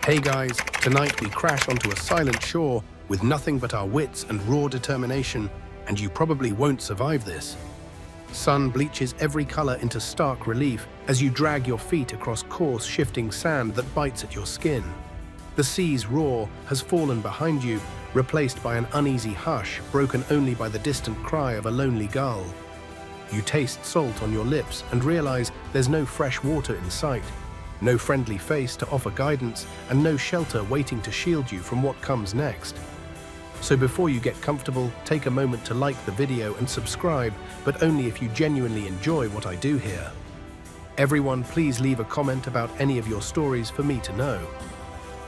Hey guys, tonight we crash onto a silent shore with nothing but our wits and raw determination, and you probably won't survive this. Sun bleaches every color into stark relief as you drag your feet across coarse, shifting sand that bites at your skin. The sea's roar has fallen behind you, replaced by an uneasy hush broken only by the distant cry of a lonely gull. You taste salt on your lips and realize there's no fresh water in sight, no friendly face to offer guidance, and no shelter waiting to shield you from what comes next. So before you get comfortable, take a moment to like the video and subscribe, but only if you genuinely enjoy what I do here. Everyone, please leave a comment about any of your stories for me to know.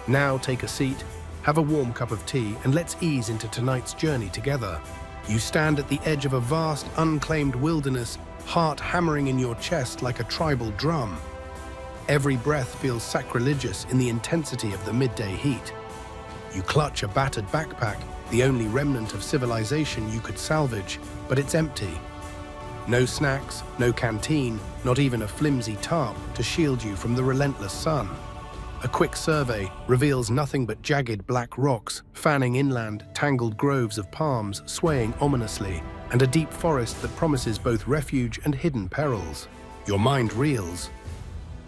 Now take a seat, have a warm cup of tea, and let's ease into tonight's journey together. You stand at the edge of a vast, unclaimed wilderness, heart hammering in your chest like a tribal drum. Every breath feels sacrilegious in the intensity of the midday heat. You clutch a battered backpack, the only remnant of civilization you could salvage, but it's empty. No snacks, no canteen, not even a flimsy tarp to shield you from the relentless sun. A quick survey reveals nothing but jagged black rocks, fanning inland, tangled groves of palms swaying ominously, and a deep forest that promises both refuge and hidden perils. Your mind reels.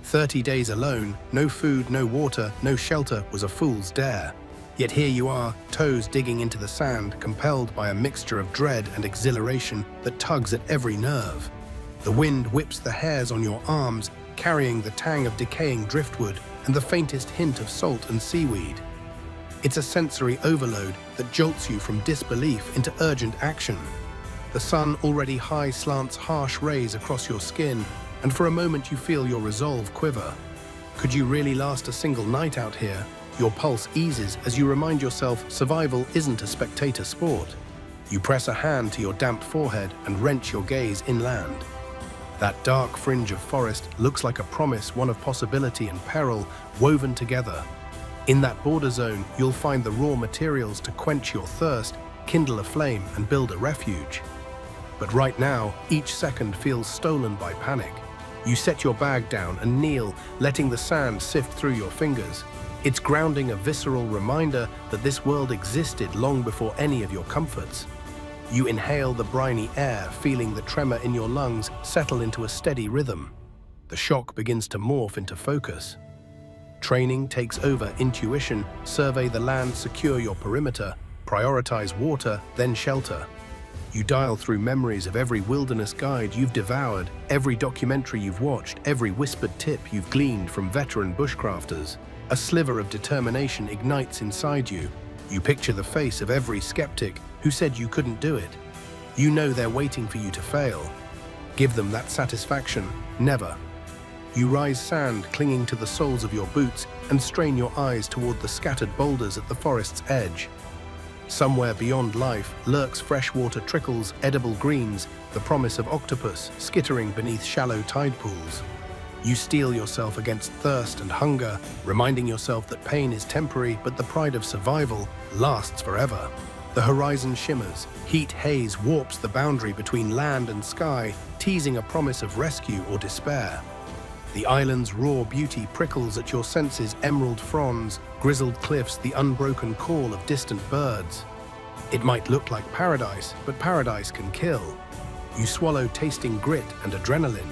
30 days alone, no food, no water, no shelter was a fool's dare. Yet here you are, toes digging into the sand, compelled by a mixture of dread and exhilaration that tugs at every nerve. The wind whips the hairs on your arms, carrying the tang of decaying driftwood and the faintest hint of salt and seaweed. It's a sensory overload that jolts you from disbelief into urgent action. The sun already high slants harsh rays across your skin, and for a moment you feel your resolve quiver. Could you really last a single night out here? Your pulse eases as you remind yourself survival isn't a spectator sport. You press a hand to your damp forehead and wrench your gaze inland. That dark fringe of forest looks like a promise, one of possibility and peril woven together. In that border zone, you'll find the raw materials to quench your thirst, kindle a flame, and build a refuge. But right now, each second feels stolen by panic. You set your bag down and kneel, letting the sand sift through your fingers. It's grounding, a visceral reminder that this world existed long before any of your comforts. You inhale the briny air, feeling the tremor in your lungs settle into a steady rhythm. The shock begins to morph into focus. Training takes over intuition, survey the land, secure your perimeter, prioritize water, then shelter. You dial through memories of every wilderness guide you've devoured, every documentary you've watched, every whispered tip you've gleaned from veteran bushcrafters. A sliver of determination ignites inside you. You picture the face of every skeptic who said you couldn't do it. You know they're waiting for you to fail. Give them that satisfaction. Never. You rise sand clinging to the soles of your boots and strain your eyes toward the scattered boulders at the forest's edge. Somewhere beyond life lurks freshwater trickles, edible greens, the promise of octopus skittering beneath shallow tide pools. You steel yourself against thirst and hunger, reminding yourself that pain is temporary, but the pride of survival lasts forever. The horizon shimmers, heat haze warps the boundary between land and sky, teasing a promise of rescue or despair. The island's raw beauty prickles at your senses, emerald fronds, grizzled cliffs, the unbroken call of distant birds. It might look like paradise, but paradise can kill. You swallow tasting grit and adrenaline.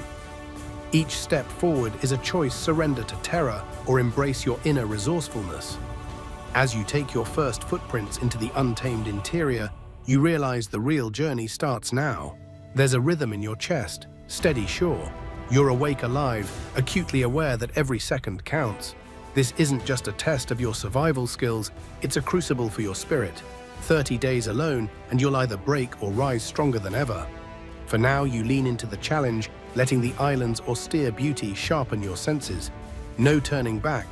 Each step forward is a choice: surrender to terror or embrace your inner resourcefulness. As you take your first footprints into the untamed interior, you realize the real journey starts now. There's a rhythm in your chest, steady sure. You're awake, alive, acutely aware that every second counts. This isn't just a test of your survival skills, it's a crucible for your spirit. 30 days alone, and you'll either break or rise stronger than ever. For now, you lean into the challenge, letting the island's austere beauty sharpen your senses. No turning back.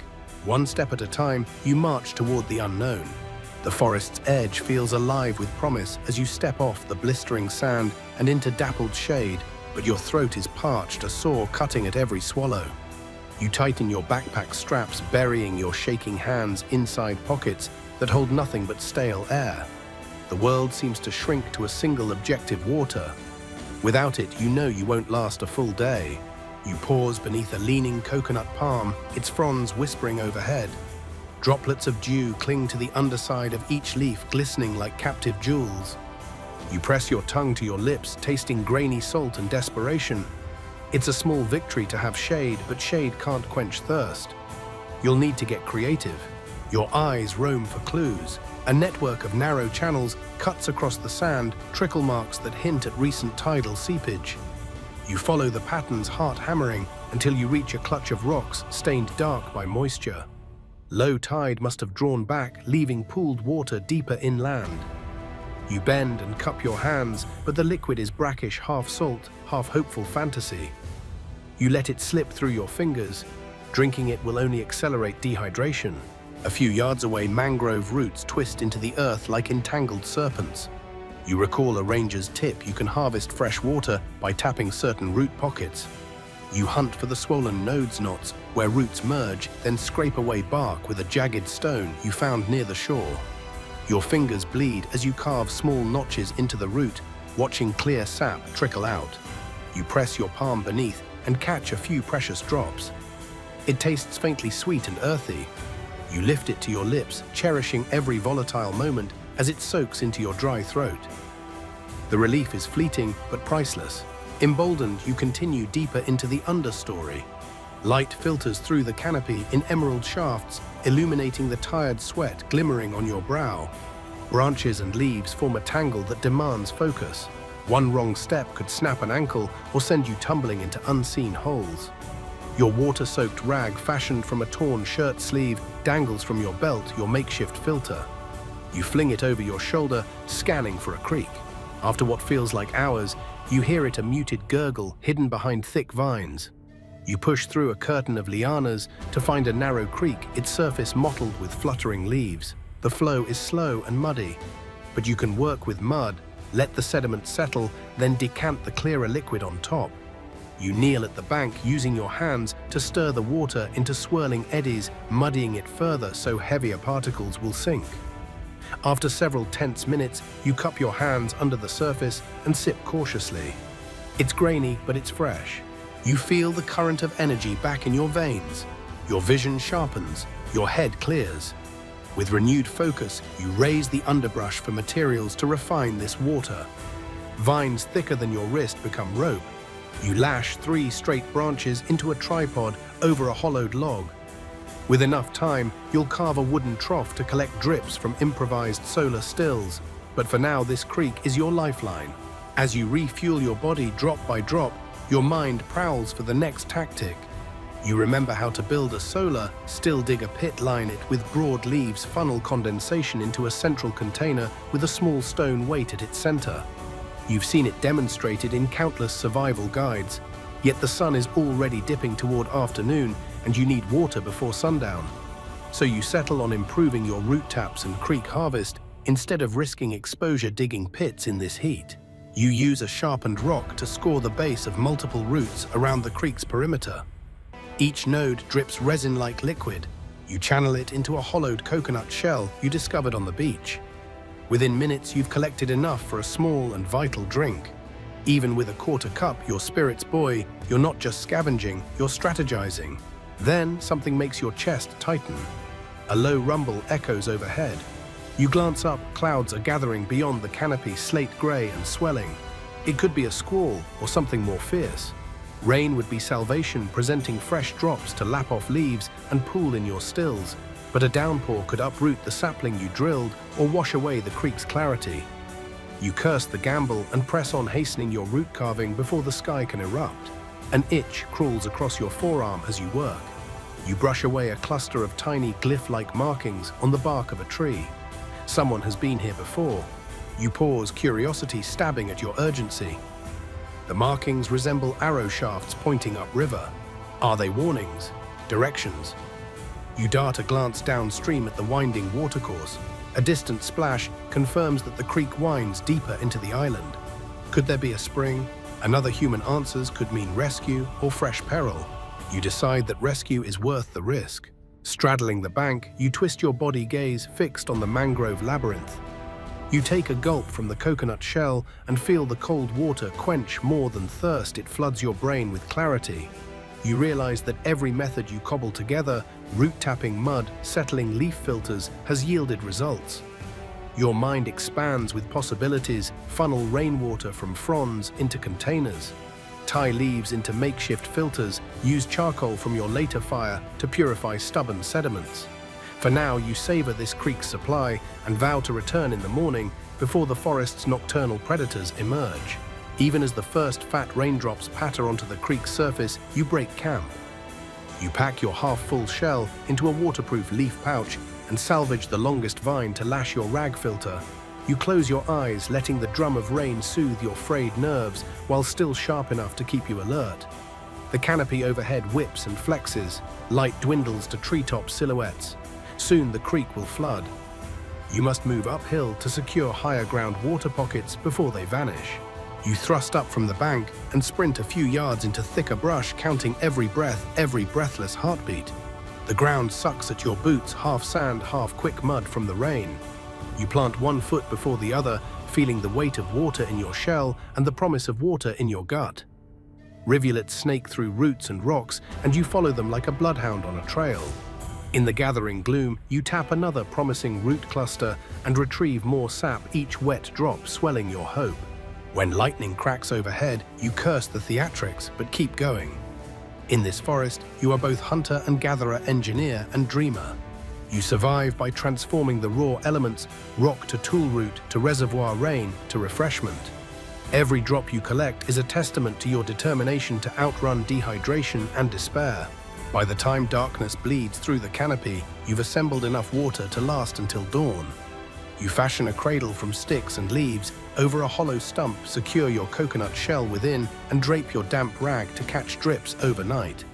One step at a time, you march toward the unknown. The forest's edge feels alive with promise as you step off the blistering sand and into dappled shade, but your throat is parched, a sore cutting at every swallow. You tighten your backpack straps, burying your shaking hands inside pockets that hold nothing but stale air. The world seems to shrink to a single objective: water. Without it, you know you won't last a full day. You pause beneath a leaning coconut palm, its fronds whispering overhead. Droplets of dew cling to the underside of each leaf, glistening like captive jewels. You press your tongue to your lips, tasting grainy salt and desperation. It's a small victory to have shade, but shade can't quench thirst. You'll need to get creative. Your eyes roam for clues. A network of narrow channels cuts across the sand, trickle marks that hint at recent tidal seepage. You follow the patterns, heart hammering, until you reach a clutch of rocks stained dark by moisture. Low tide must have drawn back, leaving pooled water deeper inland. You bend and cup your hands, but the liquid is brackish, half salt, half hopeful fantasy. You let it slip through your fingers. Drinking it will only accelerate dehydration. A few yards away, mangrove roots twist into the earth like entangled serpents. You recall a ranger's tip: you can harvest fresh water by tapping certain root pockets. You hunt for the swollen nodes knots where roots merge, then scrape away bark with a jagged stone you found near the shore. Your fingers bleed as you carve small notches into the root, watching clear sap trickle out. You press your palm beneath and catch a few precious drops. It tastes faintly sweet and earthy. You lift it to your lips, cherishing every volatile moment as it soaks into your dry throat. The relief is fleeting but priceless. Emboldened, you continue deeper into the understory. Light filters through the canopy in emerald shafts, illuminating the tired sweat glimmering on your brow. Branches and leaves form a tangle that demands focus. One wrong step could snap an ankle or send you tumbling into unseen holes. Your water-soaked rag, fashioned from a torn shirt sleeve, dangles from your belt, your makeshift filter. You fling it over your shoulder, scanning for a creek. After what feels like hours, you hear it, a muted gurgle hidden behind thick vines. You push through a curtain of lianas to find a narrow creek, its surface mottled with fluttering leaves. The flow is slow and muddy, but you can work with mud, let the sediment settle, then decant the clearer liquid on top. You kneel at the bank, using your hands to stir the water into swirling eddies, muddying it further so heavier particles will sink. After several tense minutes, you cup your hands under the surface and sip cautiously. It's grainy, but it's fresh. You feel the current of energy back in your veins. Your vision sharpens, your head clears. With renewed focus, you raise the underbrush for materials to refine this water. Vines thicker than your wrist become rope. You lash 3 straight branches into a tripod over a hollowed log. With enough time, you'll carve a wooden trough to collect drips from improvised solar stills. But for now, this creek is your lifeline. As you refuel your body drop by drop, your mind prowls for the next tactic. You remember how to build a solar, still dig a pit, line it with broad leaves, funnel condensation into a central container with a small stone weight at its center. You've seen it demonstrated in countless survival guides, yet the sun is already dipping toward afternoon and you need water before sundown. So you settle on improving your root taps and creek harvest instead of risking exposure digging pits in this heat. You use a sharpened rock to score the base of multiple roots around the creek's perimeter. Each node drips resin-like liquid. You channel it into a hollowed coconut shell you discovered on the beach. Within minutes, you've collected enough for a small and vital drink. Even with a quarter cup, your spirits buoy. You're not just scavenging, you're strategizing. Then something makes your chest tighten. A low rumble echoes overhead. You glance up, clouds are gathering beyond the canopy, slate gray and swelling. It could be a squall or something more fierce. Rain would be salvation, presenting fresh drops to lap off leaves and pool in your stills. But a downpour could uproot the sapling you drilled or wash away the creek's clarity. You curse the gamble and press on, hastening your root carving before the sky can erupt. An itch crawls across your forearm as you work. You brush away a cluster of tiny glyph-like markings on the bark of a tree. Someone has been here before. You pause, curiosity stabbing at your urgency. The markings resemble arrow shafts pointing upriver. Are they warnings? Directions? You dart a glance downstream at the winding watercourse. A distant splash confirms that the creek winds deeper into the island. Could there be a spring? Another human answers could mean rescue or fresh peril. You decide that rescue is worth the risk. Straddling the bank, you twist your body, gaze fixed on the mangrove labyrinth. You take a gulp from the coconut shell and feel the cold water quench more than thirst. It floods your brain with clarity. You realize that every method you cobble together, root tapping mud, settling leaf filters, has yielded results. Your mind expands with possibilities, funnel rainwater from fronds into containers, tie leaves into makeshift filters, use charcoal from your later fire to purify stubborn sediments. For now, you savor this creek's supply and vow to return in the morning before the forest's nocturnal predators emerge. Even as the first fat raindrops patter onto the creek's surface, you break camp. You pack your half-full shell into a waterproof leaf pouch and salvage the longest vine to lash your rag filter. You close your eyes, letting the drum of rain soothe your frayed nerves while still sharp enough to keep you alert. The canopy overhead whips and flexes, light dwindles to treetop silhouettes. Soon the creek will flood. You must move uphill to secure higher ground water pockets before they vanish. You thrust up from the bank and sprint a few yards into thicker brush, counting every breath, every breathless heartbeat. The ground sucks at your boots, half sand, half quick mud from the rain. You plant one foot before the other, feeling the weight of water in your shell and the promise of water in your gut. Rivulets snake through roots and rocks, and you follow them like a bloodhound on a trail. In the gathering gloom, you tap another promising root cluster and retrieve more sap, each wet drop swelling your hope. When lightning cracks overhead, you curse the theatrics, but keep going. In this forest, you are both hunter and gatherer, engineer and dreamer. You survive by transforming the raw elements, rock to tool root, to reservoir rain, to refreshment. Every drop you collect is a testament to your determination to outrun dehydration and despair. By the time darkness bleeds through the canopy, you've assembled enough water to last until dawn. You fashion a cradle from sticks and leaves. Over a hollow stump, secure your coconut shell within and drape your damp rag to catch drips overnight.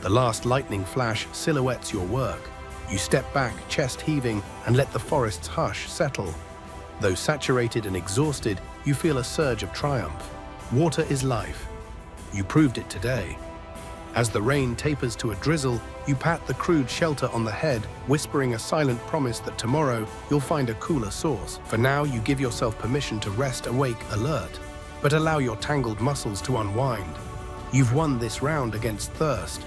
The last lightning flash silhouettes your work. You step back, chest heaving, and let the forest's hush settle. Though saturated and exhausted, you feel a surge of triumph. Water is life. You proved it today. As the rain tapers to a drizzle, you pat the crude shelter on the head, whispering a silent promise that tomorrow you'll find a cooler source. For now, you give yourself permission to rest, awake, alert, but allow your tangled muscles to unwind. You've won this round against thirst.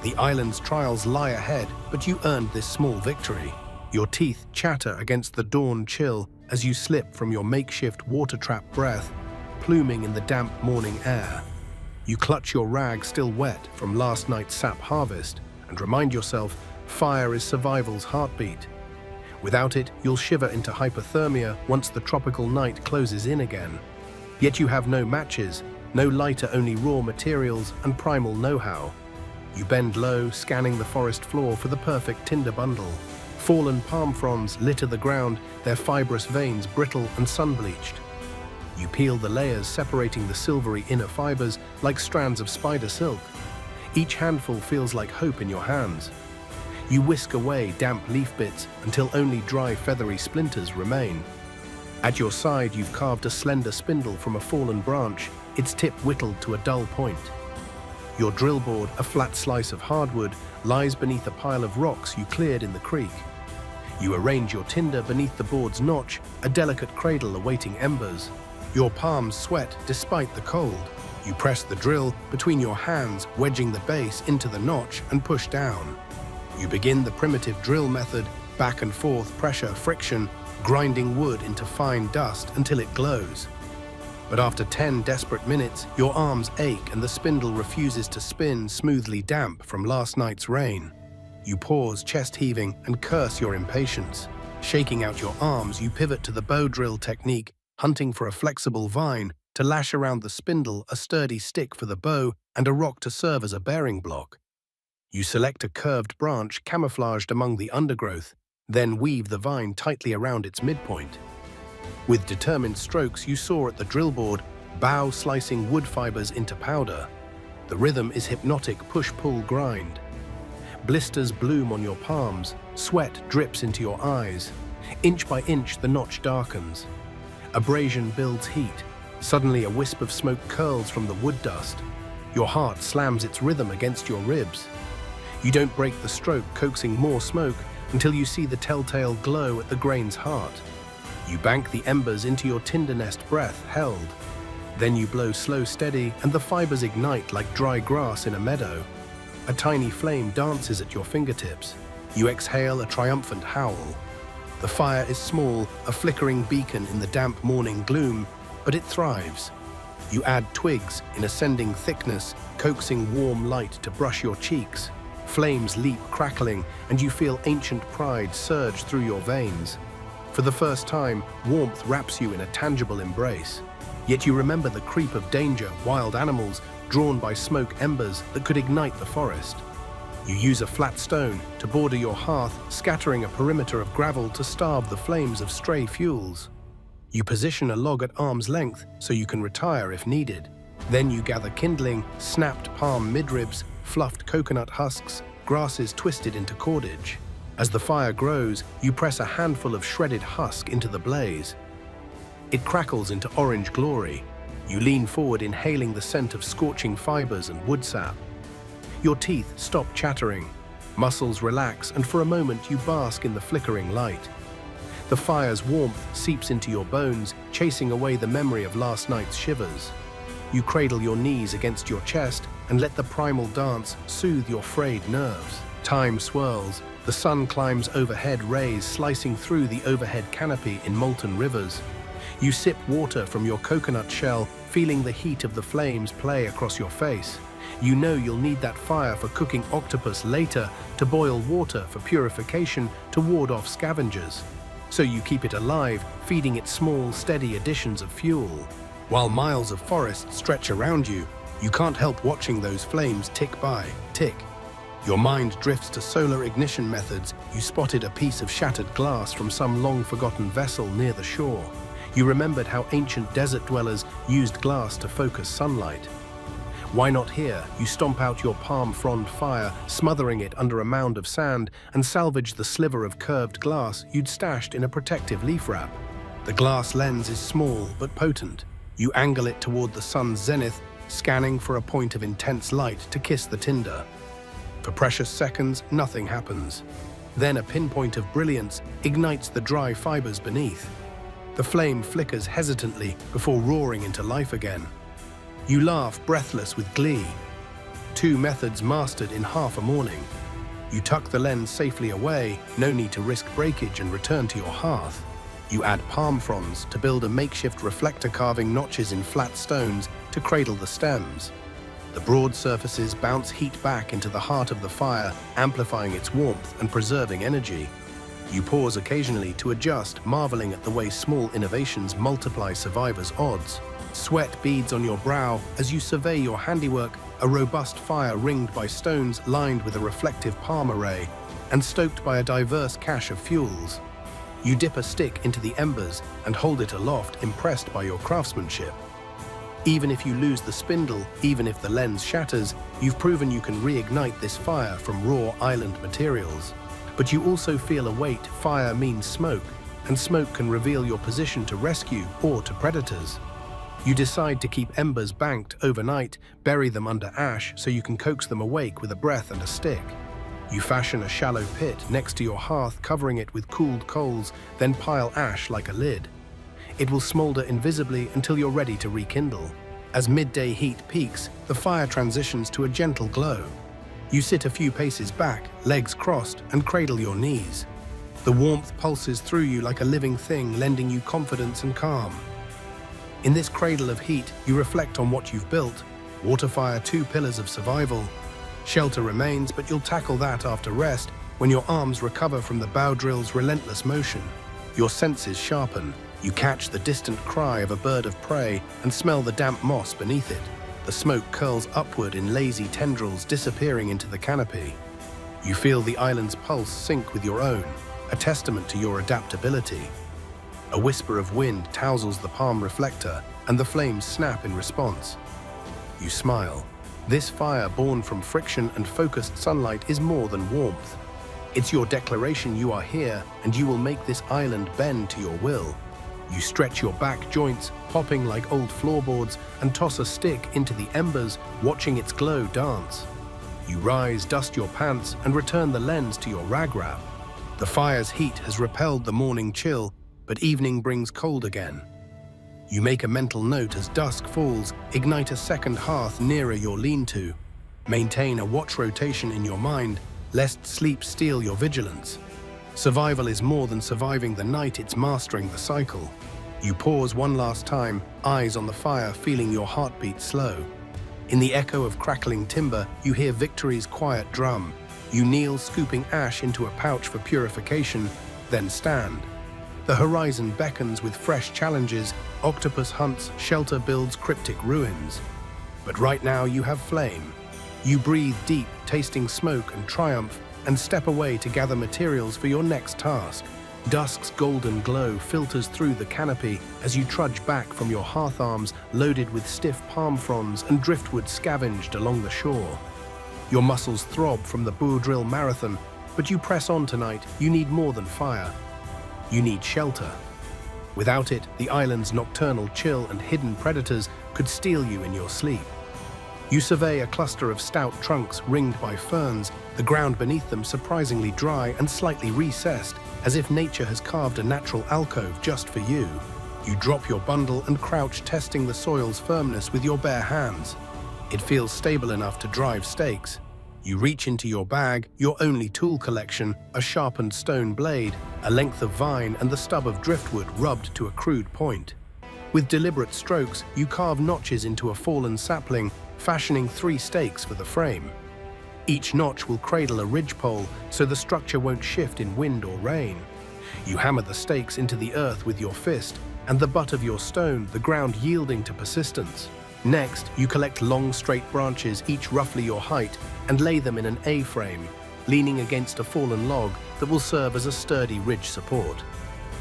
The island's trials lie ahead, but you earned this small victory. Your teeth chatter against the dawn chill as you slip from your makeshift water trap breath, pluming in the damp morning air. You clutch your rag still wet from last night's sap harvest and remind yourself fire is survival's heartbeat. Without it, you'll shiver into hypothermia once the tropical night closes in again. Yet you have no matches, no lighter, only raw materials and primal know-how. You bend low, scanning the forest floor for the perfect tinder bundle. Fallen palm fronds litter the ground, their fibrous veins brittle and sun-bleached. You peel the layers, separating the silvery inner fibers like strands of spider silk. Each handful feels like hope in your hands. You whisk away damp leaf bits until only dry, feathery splinters remain. At your side, you've carved a slender spindle from a fallen branch, its tip whittled to a dull point. Your drill board, a flat slice of hardwood, lies beneath a pile of rocks you cleared in the creek. You arrange your tinder beneath the board's notch, a delicate cradle awaiting embers. Your palms sweat despite the cold. You press the drill between your hands, wedging the base into the notch and push down. You begin the primitive drill method, back and forth, pressure, friction, grinding wood into fine dust until it glows. But after 10 desperate minutes, your arms ache and the spindle refuses to spin, smoothly damp from last night's rain. You pause, chest heaving, and curse your impatience. Shaking out your arms, you pivot to the bow drill technique, hunting for a flexible vine to lash around the spindle, a sturdy stick for the bow, and a rock to serve as a bearing block. You select a curved branch camouflaged among the undergrowth, then weave the vine tightly around its midpoint. With determined strokes, you saw at the drill board, bow slicing wood fibers into powder. The rhythm is hypnotic push-pull grind. Blisters bloom on your palms, sweat drips into your eyes. Inch by inch, the notch darkens. Abrasion builds heat. Suddenly, a wisp of smoke curls from the wood dust. Your heart slams its rhythm against your ribs. You don't break the stroke, coaxing more smoke until you see the telltale glow at the grain's heart. You bank the embers into your tinder nest, breath held. Then you blow slow, steady, and the fibers ignite like dry grass in a meadow. a tiny flame dances at your fingertips. You exhale a triumphant howl. The fire is small, a flickering beacon in the damp morning gloom, but it thrives. You add twigs in ascending thickness, coaxing warm light to brush your cheeks. Flames leap crackling, and you feel ancient pride surge through your veins. For the first time, warmth wraps you in a tangible embrace. Yet you remember the creep of danger, wild animals, drawn by smoke embers that could ignite the forest. You use a flat stone to border your hearth, scattering a perimeter of gravel to starve the flames of stray fuels. You position a log at arm's length so you can retire if needed. Then you gather kindling, snapped palm midribs, fluffed coconut husks, grasses twisted into cordage. As the fire grows, you press a handful of shredded husk into the blaze. It crackles into orange glory. You lean forward, inhaling the scent of scorching fibers and wood sap. Your teeth stop chattering, muscles relax, and for a moment you bask in the flickering light. The fire's warmth seeps into your bones, chasing away the memory of last night's shivers. You cradle your knees against your chest and let the primal dance soothe your frayed nerves. Time swirls. The sun climbs overhead, rays slicing through the overhead canopy in molten rivers. You sip water from your coconut shell, feeling the heat of the flames play across your face. You know you'll need that fire for cooking octopus later, to boil water for purification, to ward off scavengers. So you keep it alive, feeding it small, steady additions of fuel. While miles of forest stretch around you, you can't help watching those flames tick by, tick. Your mind drifts to solar ignition methods. You spotted a piece of shattered glass from some long-forgotten vessel near the shore. You remembered how ancient desert dwellers used glass to focus sunlight. Why not here? You stomp out your palm frond fire, smothering it under a mound of sand, and salvage the sliver of curved glass you'd stashed in a protective leaf wrap. The glass lens is small but potent. You angle it toward the sun's zenith, scanning for a point of intense light to kiss the tinder. For precious seconds, nothing happens. Then a pinpoint of brilliance ignites the dry fibers beneath. The flame flickers hesitantly before roaring into life again. You laugh, breathless with glee. 2 methods mastered in half a morning. You tuck the lens safely away, no need to risk breakage, and return to your hearth. You add palm fronds to build a makeshift reflector, carving notches in flat stones to cradle the stems. The broad surfaces bounce heat back into the heart of the fire, amplifying its warmth and preserving energy. You pause occasionally to adjust, marveling at the way small innovations multiply survivors' odds. Sweat beads on your brow as you survey your handiwork, a robust fire ringed by stones lined with a reflective palm array and stoked by a diverse cache of fuels. You dip a stick into the embers and hold it aloft, impressed by your craftsmanship. Even if you lose the spindle, even if the lens shatters, you've proven you can reignite this fire from raw island materials. But you also feel a weight. Fire means smoke, and smoke can reveal your position to rescue or to predators. You decide to keep embers banked overnight, bury them under ash so you can coax them awake with a breath and a stick. You fashion a shallow pit next to your hearth, covering it with cooled coals, then pile ash like a lid. It will smolder invisibly until you're ready to rekindle. As midday heat peaks, the fire transitions to a gentle glow. You sit a few paces back, legs crossed, and cradle your knees. The warmth pulses through you like a living thing, lending you confidence and calm. In this cradle of heat, you reflect on what you've built. Water fire, 2 pillars of survival. Shelter remains, but you'll tackle that after rest, when your arms recover from the bow drill's relentless motion. Your senses sharpen. You catch the distant cry of a bird of prey and smell the damp moss beneath it. The smoke curls upward in lazy tendrils, disappearing into the canopy. You feel the island's pulse sync with your own, a testament to your adaptability. A whisper of wind tousles the palm reflector, and the flames snap in response. You smile. This fire, born from friction and focused sunlight, is more than warmth. It's your declaration you are here, and you will make this island bend to your will. You stretch your back joints, popping like old floorboards, and toss a stick into the embers, watching its glow dance. You rise, dust your pants, and return the lens to your rag wrap. The fire's heat has repelled the morning chill, but evening brings cold again. You make a mental note as dusk falls, ignite a second hearth nearer your lean-to. Maintain a watch rotation in your mind, lest sleep steal your vigilance. Survival is more than surviving the night, it's mastering the cycle. You pause one last time, eyes on the fire, feeling your heartbeat slow. In the echo of crackling timber, you hear victory's quiet drum. You kneel, scooping ash into a pouch for purification, then stand. The horizon beckons with fresh challenges. Octopus hunts, shelter builds cryptic ruins. But right now you have flame. You breathe deep, tasting smoke and triumph, and step away to gather materials for your next task. Dusk's golden glow filters through the canopy as you trudge back from your hearth arms loaded with stiff palm fronds and driftwood scavenged along the shore. Your muscles throb from the Boudril marathon, but you press on tonight. You need more than fire. You need shelter. Without it, the island's nocturnal chill and hidden predators could steal you in your sleep. You survey a cluster of stout trunks ringed by ferns, the ground beneath them surprisingly dry and slightly recessed, as if nature has carved a natural alcove just for you. You drop your bundle and crouch, testing the soil's firmness with your bare hands. It feels stable enough to drive stakes. You reach into your bag, your only tool collection, a sharpened stone blade, a length of vine, and the stub of driftwood rubbed to a crude point. With deliberate strokes, you carve notches into a fallen sapling, fashioning 3 stakes for the frame. Each notch will cradle a ridgepole so the structure won't shift in wind or rain. You hammer the stakes into the earth with your fist, and the butt of your stone, the ground yielding to persistence. Next, you collect long, straight branches, each roughly your height, and lay them in an A-frame, leaning against a fallen log that will serve as a sturdy ridge support.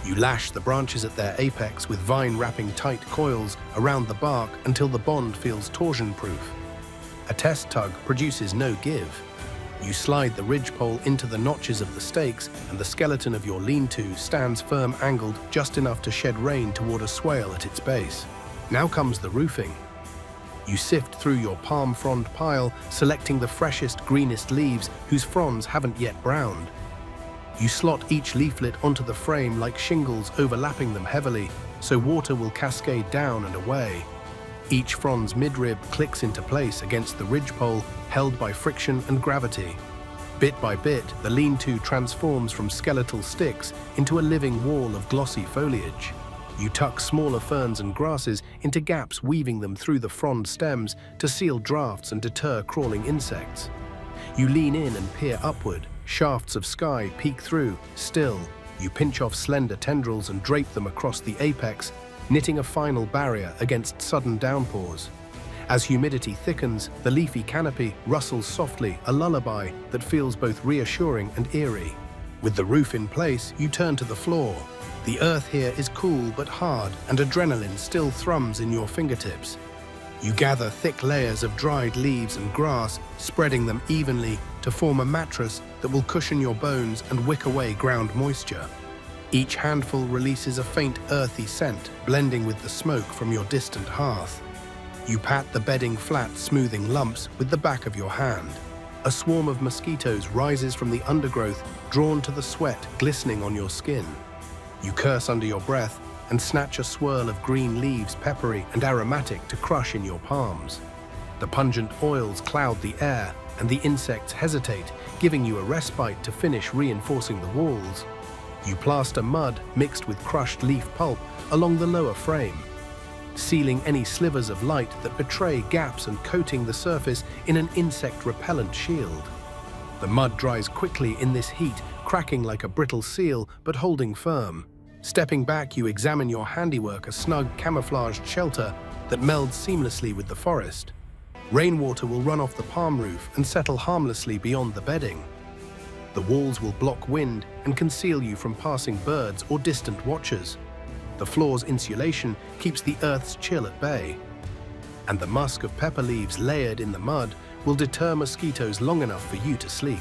You lash the branches at their apex with vine wrapping tight coils around the bark until the bond feels torsion-proof. A test tug produces no give. You slide the ridgepole into the notches of the stakes, and the skeleton of your lean-to stands firm, angled just enough to shed rain toward a swale at its base. Now comes the roofing. You sift through your palm frond pile, selecting the freshest, greenest leaves whose fronds haven't yet browned. You slot each leaflet onto the frame like shingles, overlapping them heavily, so water will cascade down and away. Each frond's midrib clicks into place against the ridgepole, held by friction and gravity. Bit by bit, the lean-to transforms from skeletal sticks into a living wall of glossy foliage. You tuck smaller ferns and grasses into gaps, weaving them through the frond stems to seal drafts and deter crawling insects. You lean in and peer upward. Shafts of sky peek through. Still, you pinch off slender tendrils and drape them across the apex, knitting a final barrier against sudden downpours. As humidity thickens, the leafy canopy rustles softly, a lullaby that feels both reassuring and eerie. With the roof in place, you turn to the floor. The earth here is cool but hard, and adrenaline still thrums in your fingertips. You gather thick layers of dried leaves and grass, spreading them evenly to form a mattress that will cushion your bones and wick away ground moisture. Each handful releases a faint earthy scent, blending with the smoke from your distant hearth. You pat the bedding flat, smoothing lumps with the back of your hand. A swarm of mosquitoes rises from the undergrowth, drawn to the sweat glistening on your skin. You curse under your breath and snatch a swirl of green leaves, peppery and aromatic, to crush in your palms. The pungent oils cloud the air, and the insects hesitate, giving you a respite to finish reinforcing the walls. You plaster mud mixed with crushed leaf pulp along the lower frame, sealing any slivers of light that betray gaps and coating the surface in an insect-repellent shield. The mud dries quickly in this heat, cracking like a brittle seal but holding firm. Stepping back, you examine your handiwork, a snug, camouflaged shelter that melds seamlessly with the forest. Rainwater will run off the palm roof and settle harmlessly beyond the bedding. The walls will block wind and conceal you from passing birds or distant watchers. The floor's insulation keeps the earth's chill at bay. And the musk of pepper leaves layered in the mud will deter mosquitoes long enough for you to sleep.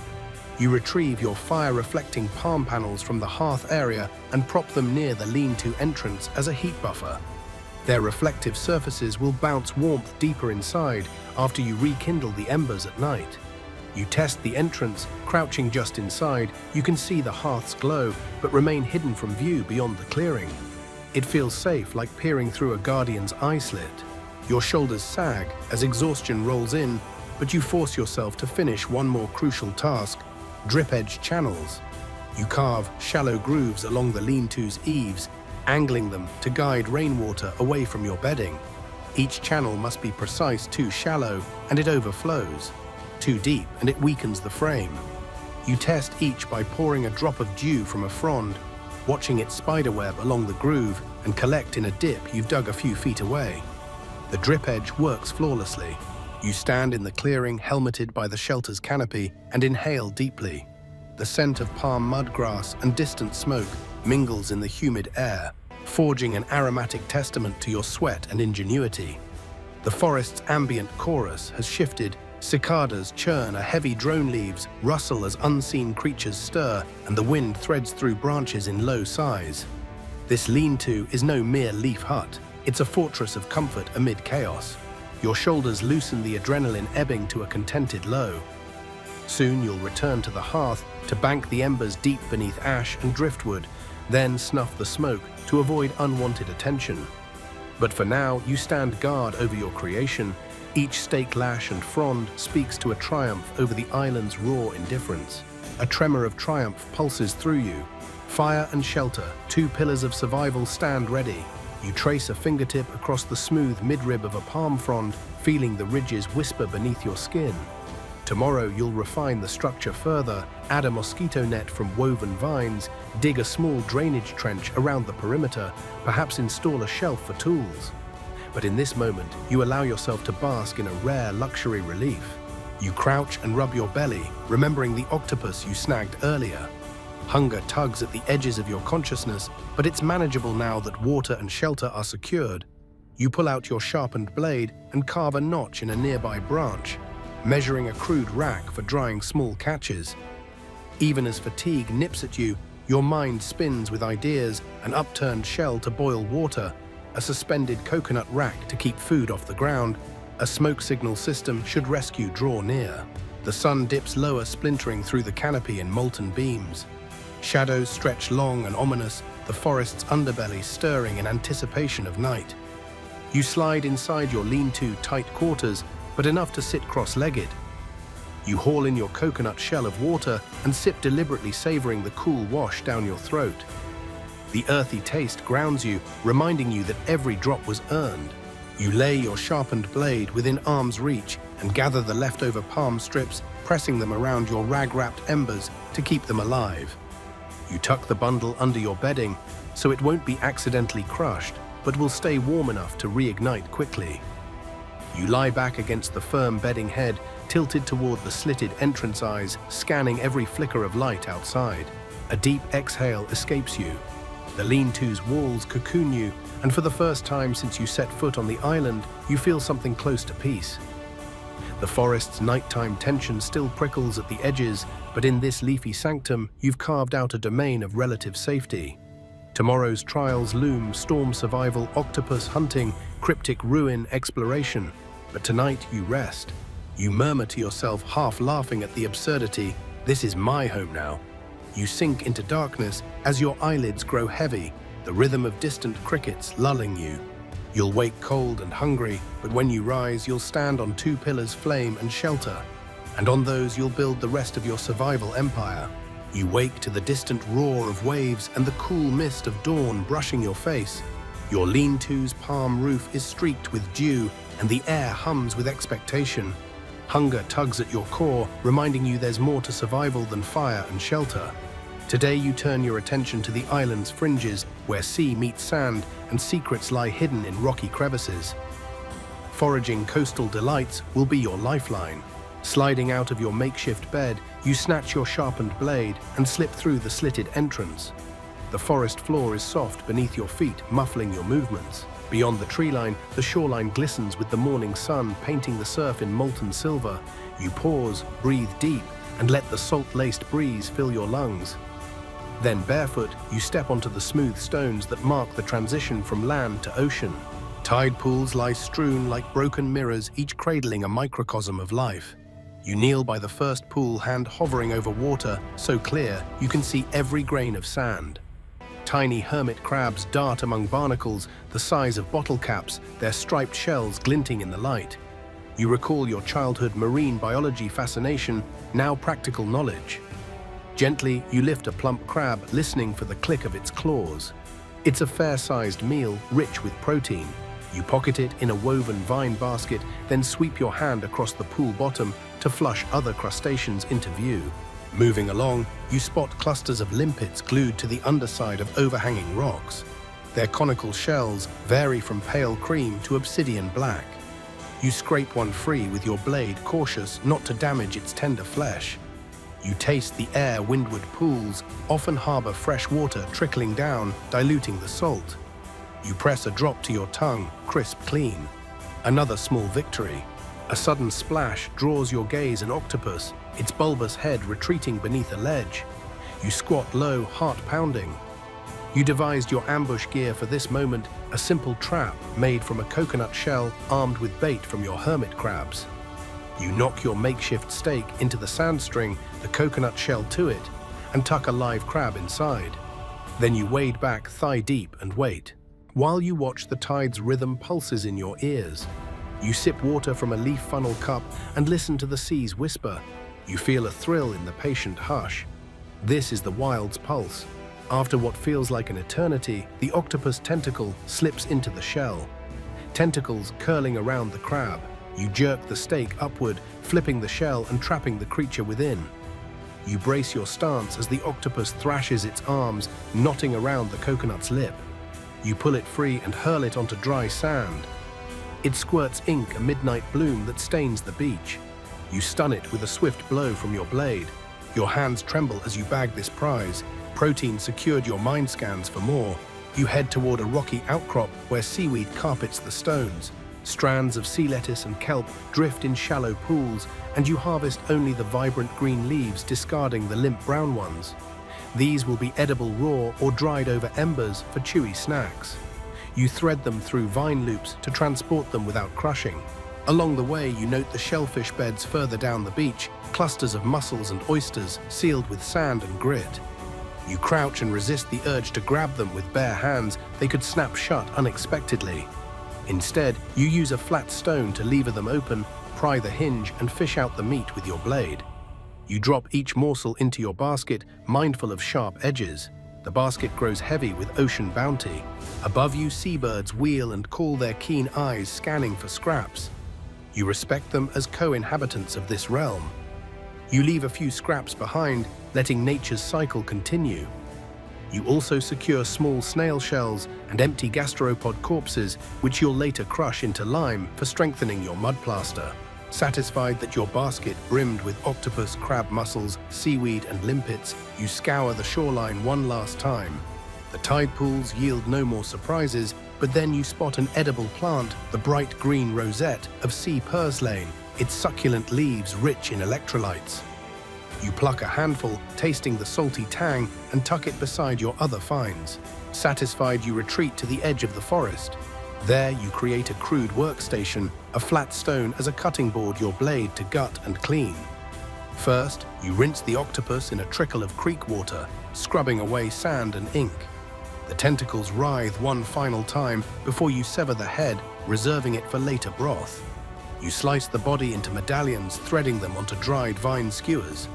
You retrieve your fire-reflecting palm panels from the hearth area and prop them near the lean-to entrance as a heat buffer. Their reflective surfaces will bounce warmth deeper inside after you rekindle the embers at night. You test the entrance, crouching just inside. You can see the hearth's glow, but remain hidden from view beyond the clearing. It feels safe, like peering through a guardian's eye slit. Your shoulders sag as exhaustion rolls in, but you force yourself to finish one more crucial task: drip edge channels. You carve shallow grooves along the lean-to's eaves, angling them to guide rainwater away from your bedding. Each channel must be precise. Too shallow and it overflows. Too deep and it weakens the frame. You test each by pouring a drop of dew from a frond, watching it spiderweb along the groove and collect in a dip you've dug a few feet away. The drip edge works flawlessly. You stand in the clearing, helmeted by the shelter's canopy, and inhale deeply. The scent of palm mudgrass and distant smoke mingles in the humid air, forging an aromatic testament to your sweat and ingenuity. The forest's ambient chorus has shifted. Cicadas churn, a heavy drone leaves rustle as unseen creatures stir, and the wind threads through branches in low sighs. This lean-to is no mere leaf hut. It's a fortress of comfort amid chaos. Your shoulders loosen, the adrenaline ebbing to a contented low. Soon you'll return to the hearth to bank the embers deep beneath ash and driftwood, then snuff the smoke to avoid unwanted attention. But for now, you stand guard over your creation. Each stake lash and frond speaks to a triumph over the island's raw indifference. A tremor of triumph pulses through you. Fire and shelter, two pillars of survival, stand ready. You trace a fingertip across the smooth midrib of a palm frond, feeling the ridges whisper beneath your skin. Tomorrow you'll refine the structure further, add a mosquito net from woven vines, dig a small drainage trench around the perimeter, perhaps install a shelf for tools. But in this moment, you allow yourself to bask in a rare luxury relief. You crouch and rub your belly, remembering the octopus you snagged earlier. Hunger tugs at the edges of your consciousness, but it's manageable now that water and shelter are secured. You pull out your sharpened blade and carve a notch in a nearby branch, measuring a crude rack for drying small catches. Even as fatigue nips at you, your mind spins with ideas: an upturned shell to boil water, a suspended coconut rack to keep food off the ground, a smoke signal system should rescue draw near. The sun dips lower, splintering through the canopy in molten beams. Shadows stretch long and ominous, the forest's underbelly stirring in anticipation of night. You slide inside your lean-to tight quarters, but enough to sit cross-legged. You haul in your coconut shell of water and sip deliberately, savoring the cool wash down your throat. The earthy taste grounds you, reminding you that every drop was earned. You lay your sharpened blade within arm's reach and gather the leftover palm strips, pressing them around your rag-wrapped embers to keep them alive. You tuck the bundle under your bedding so it won't be accidentally crushed, but will stay warm enough to reignite quickly. You lie back against the firm bedding head, tilted toward the slitted entrance eyes, scanning every flicker of light outside. A deep exhale escapes you. The lean-to's walls cocoon you, and for the first time since you set foot on the island, you feel something close to peace. The forest's nighttime tension still prickles at the edges, but in this leafy sanctum, you've carved out a domain of relative safety. Tomorrow's trials loom: storm survival, octopus hunting, cryptic ruin exploration. But tonight you rest. You murmur to yourself, half laughing at the absurdity: this is my home now. You sink into darkness as your eyelids grow heavy, the rhythm of distant crickets lulling you. You'll wake cold and hungry, but when you rise, you'll stand on two pillars: flame and shelter. And on those you'll build the rest of your survival empire. You wake to the distant roar of waves and the cool mist of dawn brushing your face. Your lean-to's palm roof is streaked with dew, and the air hums with expectation. Hunger tugs at your core, reminding you there's more to survival than fire and shelter. Today you turn your attention to the island's fringes, where sea meets sand and secrets lie hidden in rocky crevices. Foraging coastal delights will be your lifeline. Sliding out of your makeshift bed, you snatch your sharpened blade and slip through the slitted entrance. The forest floor is soft beneath your feet, muffling your movements. Beyond the tree line, the shoreline glistens with the morning sun painting the surf in molten silver. You pause, breathe deep, and let the salt-laced breeze fill your lungs. Then barefoot, you step onto the smooth stones that mark the transition from land to ocean. Tide pools lie strewn like broken mirrors, each cradling a microcosm of life. You kneel by the first pool, hand hovering over water, so clear you can see every grain of sand. Tiny hermit crabs dart among barnacles the size of bottle caps, their striped shells glinting in the light. You recall your childhood marine biology fascination, now practical knowledge. Gently, you lift a plump crab, listening for the click of its claws. It's a fair-sized meal, rich with protein. You pocket it in a woven vine basket, then sweep your hand across the pool bottom to flush other crustaceans into view. Moving along, you spot clusters of limpets glued to the underside of overhanging rocks. Their conical shells vary from pale cream to obsidian black. You scrape one free with your blade, cautious not to damage its tender flesh. You taste the air windward pools, often harbor fresh water trickling down, diluting the salt. You press a drop to your tongue, crisp clean. Another small victory. A sudden splash draws your gaze an octopus, its bulbous head retreating beneath a ledge. You squat low, heart pounding. You devised your ambush gear for this moment, a simple trap made from a coconut shell armed with bait from your hermit crabs. You knock your makeshift stake into the sand string, the coconut shell to it, and tuck a live crab inside. Then you wade back thigh deep and wait. While you watch the tide's rhythm pulses in your ears, you sip water from a leaf funnel cup and listen to the sea's whisper. You feel a thrill in the patient hush. This is the wild's pulse. After what feels like an eternity, the octopus tentacle slips into the shell. Tentacles curling around the crab. You jerk the stake upward, flipping the shell and trapping the creature within. You brace your stance as the octopus thrashes its arms, knotting around the coconut's lip. You pull it free and hurl it onto dry sand. It squirts ink, a midnight bloom that stains the beach. You stun it with a swift blow from your blade. Your hands tremble as you bag this prize. Protein secured your mind scans for more. You head toward a rocky outcrop where seaweed carpets the stones. Strands of sea lettuce and kelp drift in shallow pools, and you harvest only the vibrant green leaves, discarding the limp brown ones. These will be edible raw or dried over embers for chewy snacks. You thread them through vine loops to transport them without crushing. Along the way, you note the shellfish beds further down the beach, clusters of mussels and oysters sealed with sand and grit. You crouch and resist the urge to grab them with bare hands. They could snap shut unexpectedly. Instead, you use a flat stone to lever them open, pry the hinge, and fish out the meat with your blade. You drop each morsel into your basket, mindful of sharp edges. The basket grows heavy with ocean bounty. Above you, seabirds wheel and call, their keen eyes scanning for scraps. You respect them as co-inhabitants of this realm. You leave a few scraps behind, letting nature's cycle continue. You also secure small snail shells and empty gastropod corpses, which you'll later crush into lime for strengthening your mud plaster. Satisfied that your basket brimmed with octopus, crab mussels, seaweed, and limpets, you scour the shoreline one last time. The tide pools yield no more surprises, but then you spot an edible plant, the bright green rosette of sea purslane, its succulent leaves rich in electrolytes. You pluck a handful, tasting the salty tang, and tuck it beside your other finds. Satisfied, you retreat to the edge of the forest. There you create a crude workstation, a flat stone as a cutting board, your blade to gut and clean. First, you rinse the octopus in a trickle of creek water, scrubbing away sand and ink. The tentacles writhe one final time before you sever the head, reserving it for later broth. You slice the body into medallions, threading them onto dried vine skewers.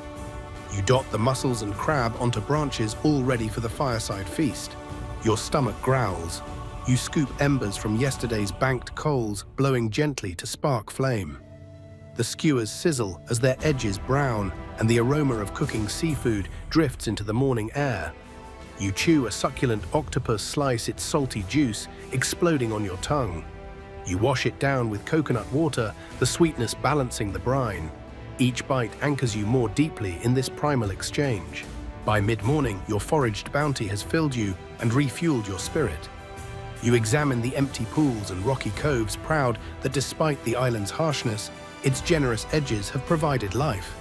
You dot the mussels and crab onto branches, all ready for the fireside feast. Your stomach growls. You scoop embers from yesterday's banked coals, blowing gently to spark flame. The skewers sizzle as their edges brown, and the aroma of cooking seafood drifts into the morning air. You chew a succulent octopus slice, its salty juice exploding on your tongue. You wash it down with coconut water, the sweetness balancing the brine. Each bite anchors you more deeply in this primal exchange. By mid-morning, your foraged bounty has filled you and refueled your spirit. You examine the empty pools and rocky coves, proud that despite the island's harshness, its generous edges have provided life.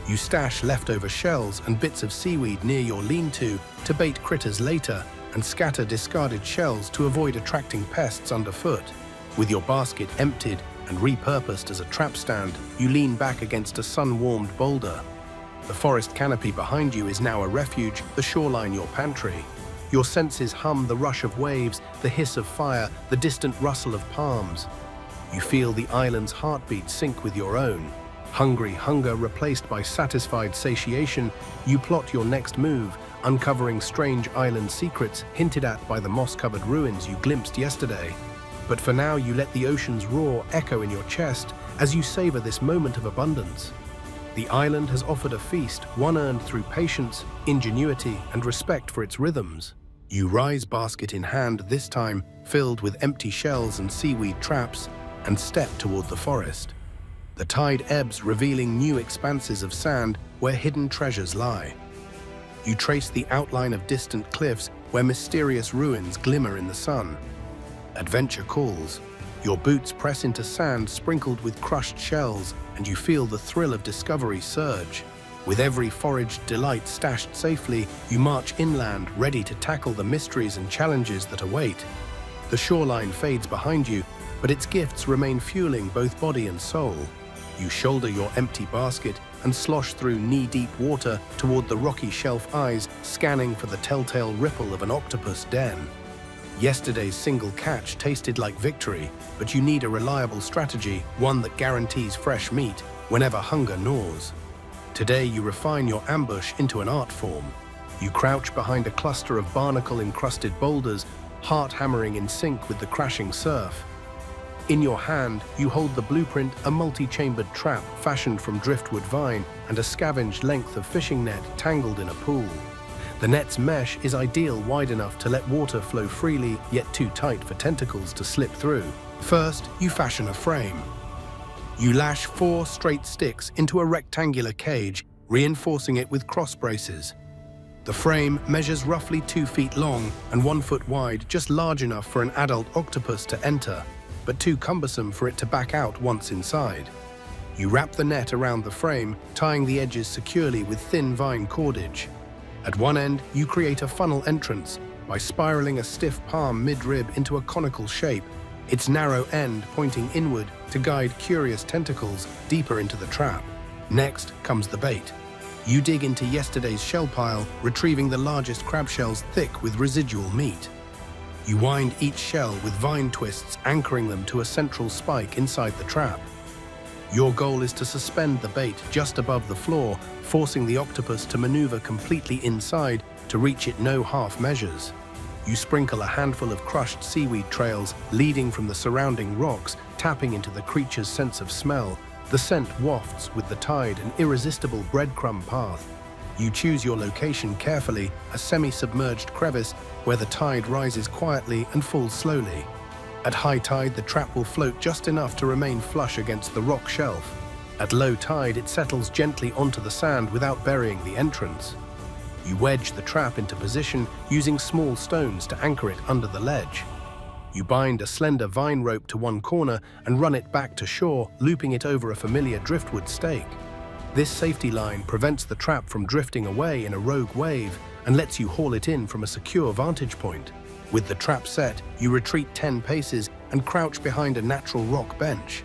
You stash leftover shells and bits of seaweed near your lean-to bait critters later, and scatter discarded shells to avoid attracting pests underfoot. With your basket emptied and repurposed as a trap stand, you lean back against a sun-warmed boulder. The forest canopy behind you is now a refuge, the shoreline your pantry. Your senses hum the rush of waves, the hiss of fire, the distant rustle of palms. You feel the island's heartbeat sync with your own. Hungry hunger replaced by satisfied satiation, you plot your next move, uncovering strange island secrets hinted at by the moss-covered ruins you glimpsed yesterday. But for now, you let the ocean's roar echo in your chest as you savor this moment of abundance. The island has offered a feast, one earned through patience, ingenuity, and respect for its rhythms. You rise, basket in hand, this time filled with empty shells and seaweed traps, and step toward the forest. The tide ebbs, revealing new expanses of sand where hidden treasures lie. You trace the outline of distant cliffs where mysterious ruins glimmer in the sun. Adventure calls. Your boots press into sand sprinkled with crushed shells, and you feel the thrill of discovery surge. With every foraged delight stashed safely, you march inland, ready to tackle the mysteries and challenges that await. The shoreline fades behind you, but its gifts remain fueling both body and soul. You shoulder your empty basket and slosh through knee-deep water toward the rocky shelf eyes, scanning for the telltale ripple of an octopus den. Yesterday's single catch tasted like victory, but you need a reliable strategy, one that guarantees fresh meat whenever hunger gnaws. Today you refine your ambush into an art form. You crouch behind a cluster of barnacle-encrusted boulders, heart hammering in sync with the crashing surf. In your hand, you hold the blueprint, a multi-chambered trap fashioned from driftwood vine and a scavenged length of fishing net tangled in a pool. The net's mesh is ideal, wide enough to let water flow freely, yet too tight for tentacles to slip through. First, you fashion a frame. You lash 4 straight sticks into a rectangular cage, reinforcing it with cross braces. The frame measures roughly 2 feet long and 1 foot wide, just large enough for an adult octopus to enter, but too cumbersome for it to back out once inside. You wrap the net around the frame, tying the edges securely with thin vine cordage. At one end, you create a funnel entrance by spiraling a stiff palm mid-rib into a conical shape, its narrow end pointing inward to guide curious tentacles deeper into the trap. Next comes the bait. You dig into yesterday's shell pile, retrieving the largest crab shells thick with residual meat. You wind each shell with vine twists, anchoring them to a central spike inside the trap. Your goal is to suspend the bait just above the floor, forcing the octopus to maneuver completely inside to reach it no half measures. You sprinkle a handful of crushed seaweed trails leading from the surrounding rocks, tapping into the creature's sense of smell. The scent wafts with the tide, an irresistible breadcrumb path. You choose your location carefully, a semi-submerged crevice where the tide rises quietly and falls slowly. At high tide, the trap will float just enough to remain flush against the rock shelf. At low tide, it settles gently onto the sand without burying the entrance. You wedge the trap into position, using small stones to anchor it under the ledge. You bind a slender vine rope to one corner and run it back to shore, looping it over a familiar driftwood stake. This safety line prevents the trap from drifting away in a rogue wave and lets you haul it in from a secure vantage point. With the trap set, you retreat 10 paces and crouch behind a natural rock bench.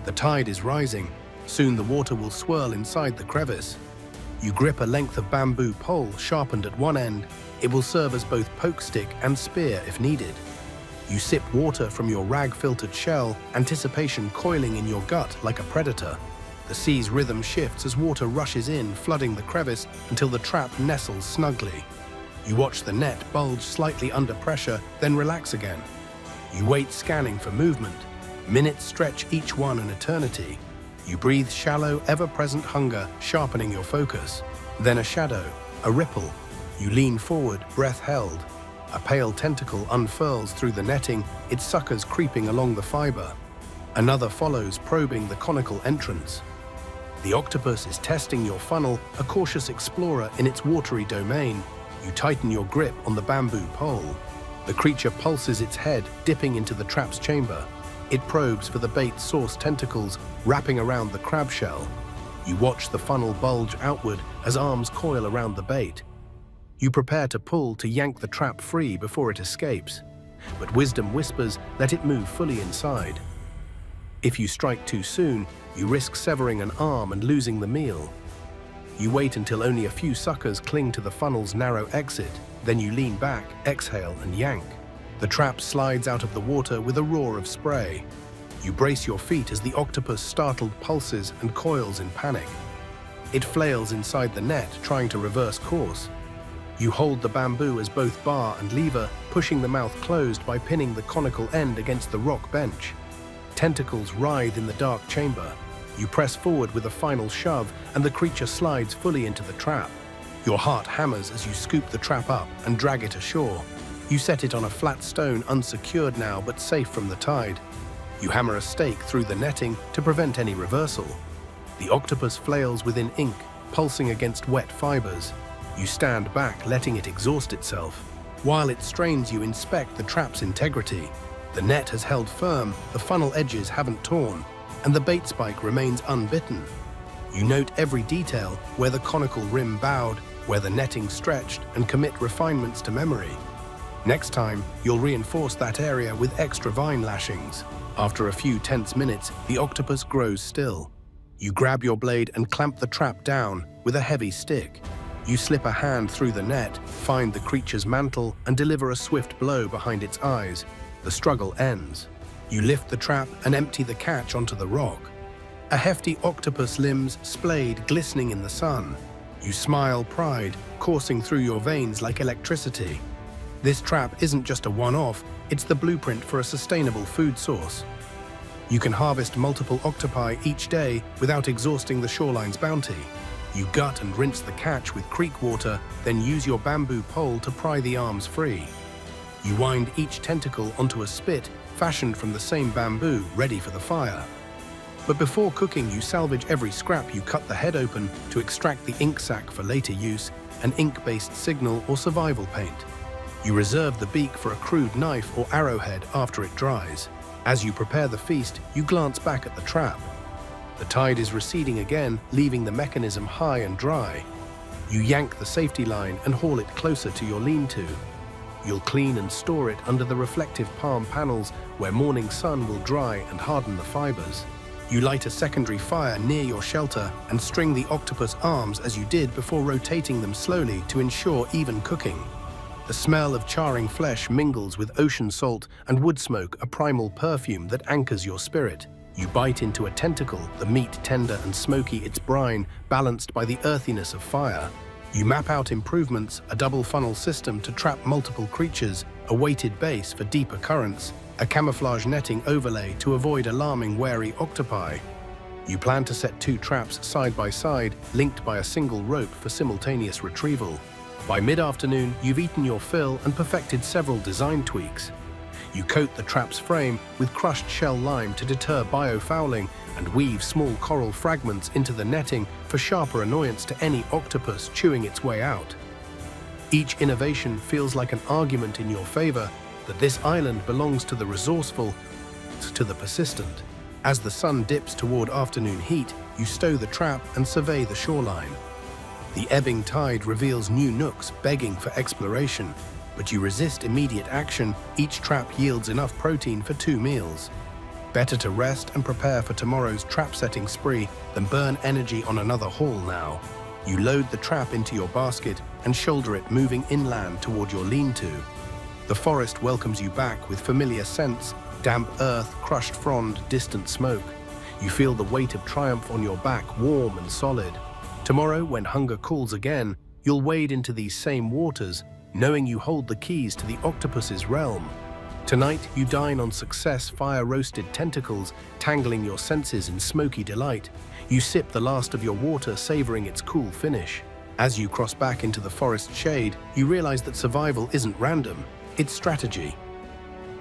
The tide is rising. Soon the water will swirl inside the crevice. You grip a length of bamboo pole sharpened at one end. It will serve as both poke stick and spear if needed. You sip water from your rag-filtered shell, anticipation coiling in your gut like a predator. The sea's rhythm shifts as water rushes in, flooding the crevice until the trap nestles snugly. You watch the net bulge slightly under pressure, then relax again. You wait, scanning for movement. Minutes stretch, each one an eternity. You breathe shallow, ever-present hunger, sharpening your focus. Then a shadow, a ripple. You lean forward, breath held. A pale tentacle unfurls through the netting, its suckers creeping along the fiber. Another follows, probing the conical entrance. The octopus is testing your funnel, a cautious explorer in its watery domain. You tighten your grip on the bamboo pole. The creature pulses its head, dipping into the trap's chamber. It probes for the bait's source tentacles, wrapping around the crab shell. You watch the funnel bulge outward as arms coil around the bait. You prepare to pull to yank the trap free before it escapes. But wisdom whispers, let it move fully inside. If you strike too soon, you risk severing an arm and losing the meal. You wait until only a few suckers cling to the funnel's narrow exit, then you lean back, exhale, and yank. The trap slides out of the water with a roar of spray. You brace your feet as the octopus startled pulses and coils in panic. It flails inside the net, trying to reverse course. You hold the bamboo as both bar and lever, pushing the mouth closed by pinning the conical end against the rock bench. Tentacles writhe in the dark chamber. You press forward with a final shove, and the creature slides fully into the trap. Your heart hammers as you scoop the trap up and drag it ashore. You set it on a flat stone, unsecured now but safe from the tide. You hammer a stake through the netting to prevent any reversal. The octopus flails within ink, pulsing against wet fibers. You stand back, letting it exhaust itself. While it strains, you inspect the trap's integrity. The net has held firm, the funnel edges haven't torn, and the bait spike remains unbitten. You note every detail, where the conical rim bowed, where the netting stretched, and commit refinements to memory. Next time, you'll reinforce that area with extra vine lashings. After a few tense minutes, the octopus grows still. You grab your blade and clamp the trap down with a heavy stick. You slip a hand through the net, find the creature's mantle, and deliver a swift blow behind its eyes. The struggle ends. You lift the trap and empty the catch onto the rock. A hefty octopus limbs splayed, glistening in the sun. You smile, pride coursing through your veins like electricity. This trap isn't just a one-off, it's the blueprint for a sustainable food source. You can harvest multiple octopi each day without exhausting the shoreline's bounty. You gut and rinse the catch with creek water, then use your bamboo pole to pry the arms free. You wind each tentacle onto a spit fashioned from the same bamboo, ready for the fire. But before cooking, you salvage every scrap. You cut the head open to extract the ink sac for later use, an ink-based signal or survival paint. You reserve the beak for a crude knife or arrowhead after it dries. As you prepare the feast, you glance back at the trap. The tide is receding again, leaving the mechanism high and dry. You yank the safety line and haul it closer to your lean-to. You'll clean and store it under the reflective palm panels where morning sun will dry and harden the fibers. You light a secondary fire near your shelter and string the octopus arms as you did before rotating them slowly to ensure even cooking. The smell of charring flesh mingles with ocean salt and wood smoke, a primal perfume that anchors your spirit. You bite into a tentacle, the meat tender and smoky, its brine balanced by the earthiness of fire. You map out improvements, a double funnel system to trap multiple creatures, a weighted base for deeper currents, a camouflage netting overlay to avoid alarming wary octopi. You plan to set 2 traps side by side, linked by a single rope for simultaneous retrieval. By mid-afternoon, you've eaten your fill and perfected several design tweaks. You coat the trap's frame with crushed shell lime to deter biofouling and weave small coral fragments into the netting for sharper annoyance to any octopus chewing its way out. Each innovation feels like an argument in your favor that this island belongs to the resourceful, to the persistent. As the sun dips toward afternoon heat, you stow the trap and survey the shoreline. The ebbing tide reveals new nooks begging for exploration, but you resist immediate action. Each trap yields enough protein for 2 meals. Better to rest and prepare for tomorrow's trap-setting spree than burn energy on another haul now. You load the trap into your basket and shoulder it, moving inland toward your lean-to. The forest welcomes you back with familiar scents, damp earth, crushed frond, distant smoke. You feel the weight of triumph on your back, warm and solid. Tomorrow, when hunger calls again, you'll wade into these same waters, knowing you hold the keys to the octopus's realm. Tonight, you dine on success, fire-roasted tentacles, tangling your senses in smoky delight. You sip the last of your water, savoring its cool finish. As you cross back into the forest shade, you realize that survival isn't random, it's strategy.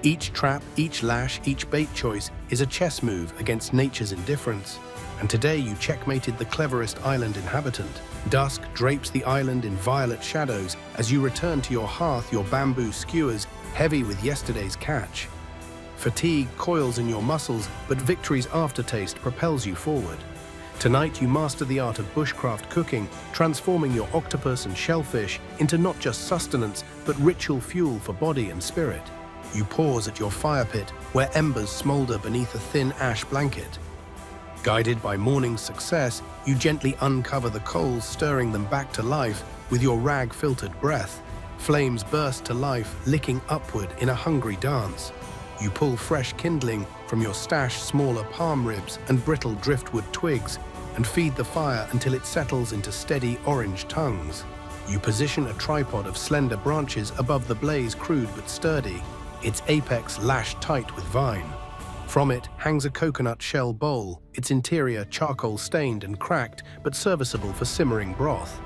Each trap, each lash, each bait choice is a chess move against nature's indifference. And today you checkmated the cleverest island inhabitant. Dusk drapes the island in violet shadows as you return to your hearth, your bamboo skewers heavy with yesterday's catch. Fatigue coils in your muscles, but victory's aftertaste propels you forward. Tonight you master the art of bushcraft cooking, transforming your octopus and shellfish into not just sustenance, but ritual fuel for body and spirit. You pause at your fire pit, where embers smolder beneath a thin ash blanket. Guided by morning's success, you gently uncover the coals, stirring them back to life with your rag-filtered breath. Flames burst to life, licking upward in a hungry dance. You pull fresh kindling from your stash, smaller palm ribs and brittle driftwood twigs, and feed the fire until it settles into steady orange tongues. You position a tripod of slender branches above the blaze, crude but sturdy, its apex lashed tight with vine. From it hangs a coconut shell bowl, its interior charcoal-stained and cracked, but serviceable for simmering broth.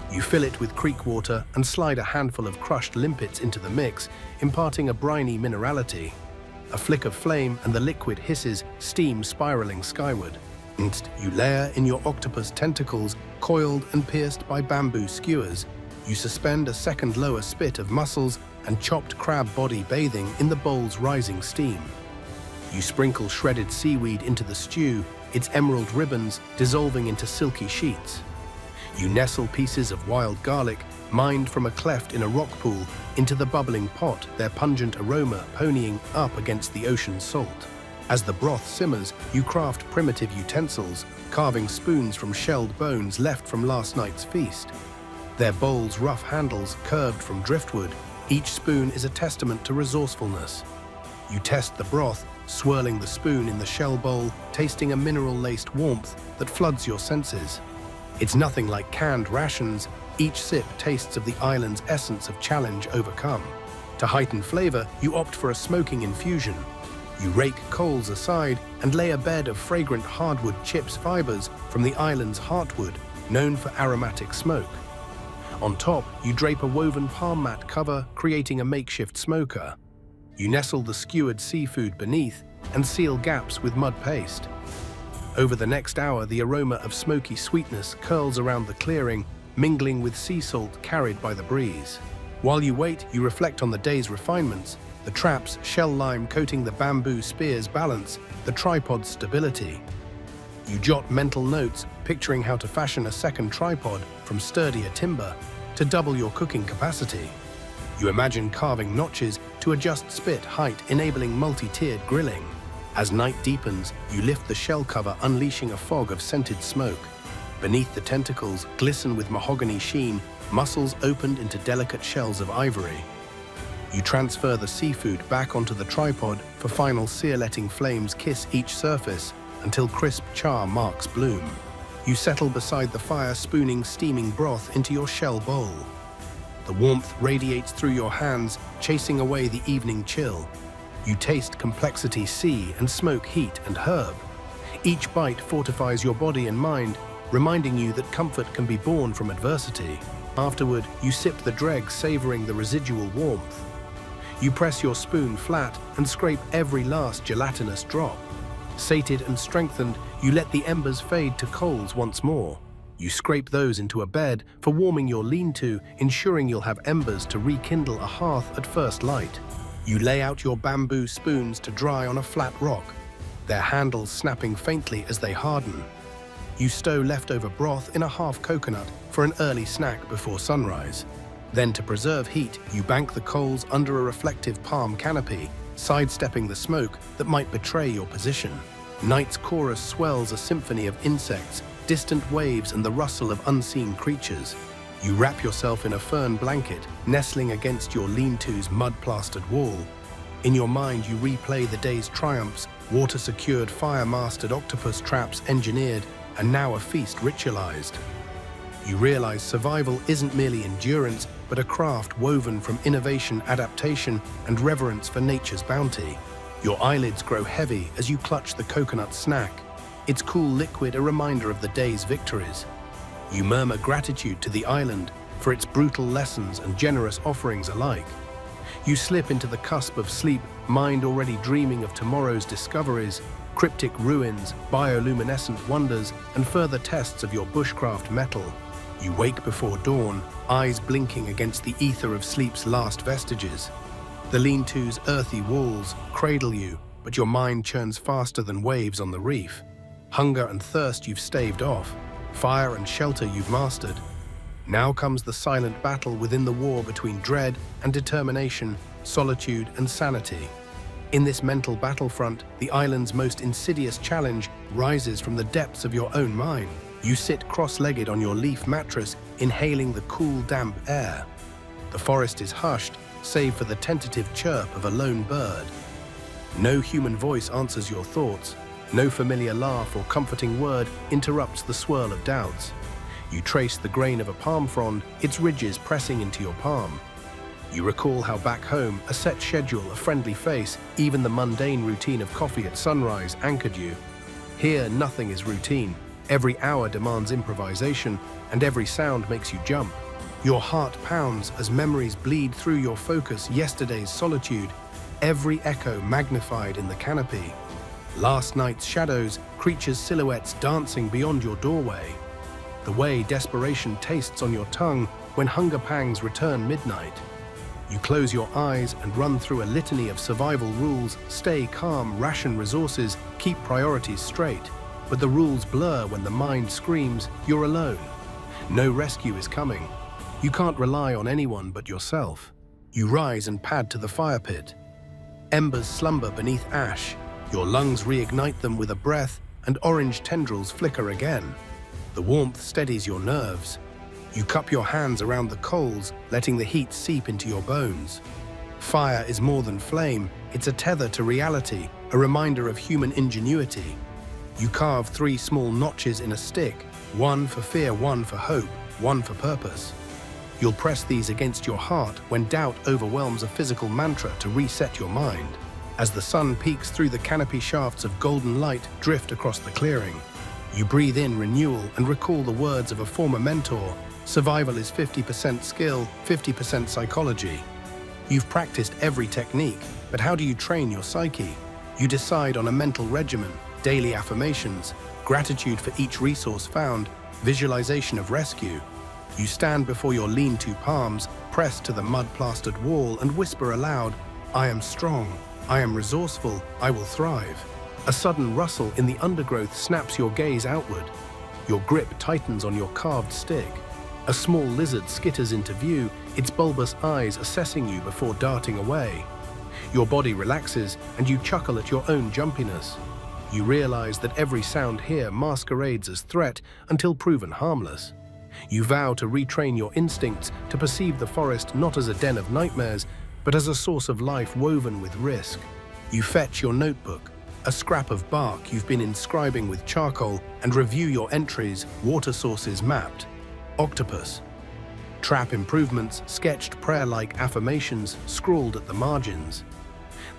You fill it with creek water and slide a handful of crushed limpets into the mix, imparting a briny minerality. A flick of flame and the liquid hisses, steam spiraling skyward. Next, you layer in your octopus tentacles, coiled and pierced by bamboo skewers. You suspend a second lower spit of mussels and chopped crab body bathing in the bowl's rising steam. You sprinkle shredded seaweed into the stew, its emerald ribbons dissolving into silky sheets. You nestle pieces of wild garlic, mined from a cleft in a rock pool, into the bubbling pot, their pungent aroma ponying up against the ocean salt. As the broth simmers, you craft primitive utensils, carving spoons from shelled bones left from last night's feast. Their bowls' rough handles curved from driftwood, each spoon is a testament to resourcefulness. You test the broth, swirling the spoon in the shell bowl, tasting a mineral-laced warmth that floods your senses. It's nothing like canned rations, each sip tastes of the island's essence of challenge overcome. To heighten flavor, you opt for a smoking infusion. You rake coals aside and lay a bed of fragrant hardwood chips fibers from the island's heartwood, known for aromatic smoke. On top, you drape a woven palm mat cover, creating a makeshift smoker. You nestle the skewered seafood beneath and seal gaps with mud paste. Over the next hour, the aroma of smoky sweetness curls around the clearing, mingling with sea salt carried by the breeze. While you wait, you reflect on the day's refinements, the trap's shell lime coating the bamboo spear's balance, the tripod's stability. You jot mental notes, picturing how to fashion a second tripod from sturdier timber to double your cooking capacity. You imagine carving notches to adjust spit height, enabling multi-tiered grilling. As night deepens, you lift the shell cover, unleashing a fog of scented smoke. Beneath the tentacles glisten with mahogany sheen, mussels opened into delicate shells of ivory. You transfer the seafood back onto the tripod for final sear, letting flames kiss each surface until crisp char marks bloom. You settle beside the fire, spooning steaming broth into your shell bowl. The warmth radiates through your hands, chasing away the evening chill. You taste complexity, sea and smoke, heat and herb. Each bite fortifies your body and mind, reminding you that comfort can be born from adversity. Afterward, you sip the dregs, savoring the residual warmth. You press your spoon flat and scrape every last gelatinous drop. Sated and strengthened, you let the embers fade to coals once more. You scrape those into a bed for warming your lean-to, ensuring you'll have embers to rekindle a hearth at first light. You lay out your bamboo spoons to dry on a flat rock, their handles snapping faintly as they harden. You stow leftover broth in a half coconut for an early snack before sunrise. Then, to preserve heat, you bank the coals under a reflective palm canopy, sidestepping the smoke that might betray your position. Night's chorus swells a symphony of insects, distant waves and the rustle of unseen creatures. You wrap yourself in a fern blanket, nestling against your lean-to's mud-plastered wall. In your mind, you replay the day's triumphs, water-secured, fire-mastered octopus traps engineered, and now a feast ritualized. You realize survival isn't merely endurance, but a craft woven from innovation, adaptation, and reverence for nature's bounty. Your eyelids grow heavy as you clutch the coconut snack, its cool liquid a reminder of the day's victories. You murmur gratitude to the island for its brutal lessons and generous offerings alike. You slip into the cusp of sleep, mind already dreaming of tomorrow's discoveries, cryptic ruins, bioluminescent wonders, and further tests of your bushcraft mettle. You wake before dawn, eyes blinking against the ether of sleep's last vestiges. The lean-to's earthy walls cradle you, but your mind churns faster than waves on the reef. Hunger and thirst you've staved off, fire and shelter you've mastered. Now comes the silent battle within the war between dread and determination, solitude and sanity. In this mental battlefront, the island's most insidious challenge rises from the depths of your own mind. You sit cross-legged on your leaf mattress, inhaling the cool, damp air. The forest is hushed, save for the tentative chirp of a lone bird. No human voice answers your thoughts. No familiar laugh or comforting word interrupts the swirl of doubts. You trace the grain of a palm frond, its ridges pressing into your palm. You recall how back home, a set schedule, a friendly face, even the mundane routine of coffee at sunrise anchored you. Here, nothing is routine. Every hour demands improvisation, and every sound makes you jump. Your heart pounds as memories bleed through your focus, yesterday's solitude, every echo magnified in the canopy. Last night's shadows, creatures' silhouettes dancing beyond your doorway. The way desperation tastes on your tongue when hunger pangs return midnight. You close your eyes and run through a litany of survival rules: stay calm, ration resources, keep priorities straight. But the rules blur when the mind screams, you're alone. No rescue is coming. You can't rely on anyone but yourself. You rise and pad to the fire pit. Embers slumber beneath ash. Your lungs reignite them with a breath, and orange tendrils flicker again. The warmth steadies your nerves. You cup your hands around the coals, letting the heat seep into your bones. Fire is more than flame. It's a tether to reality, a reminder of human ingenuity. You carve 3 small notches in a stick, one for fear, one for hope, one for purpose. You'll press these against your heart when doubt overwhelms a physical mantra to reset your mind. As the sun peeks through the canopy, shafts of golden light drift across the clearing. You breathe in renewal and recall the words of a former mentor: survival is 50% skill, 50% psychology. You've practiced every technique, but how do you train your psyche? You decide on a mental regimen: daily affirmations, gratitude for each resource found, visualization of rescue. You stand before your lean-to palms, pressed to the mud-plastered wall, and whisper aloud, I am strong, I am resourceful, I will thrive. A sudden rustle in the undergrowth snaps your gaze outward. Your grip tightens on your carved stick. A small lizard skitters into view, its bulbous eyes assessing you before darting away. Your body relaxes, and you chuckle at your own jumpiness. You realize that every sound here masquerades as threat until proven harmless. You vow to retrain your instincts to perceive the forest not as a den of nightmares, but as a source of life woven with risk. You fetch your notebook, a scrap of bark you've been inscribing with charcoal, and review your entries, water sources mapped. Octopus. Trap improvements, sketched prayer-like affirmations scrawled at the margins.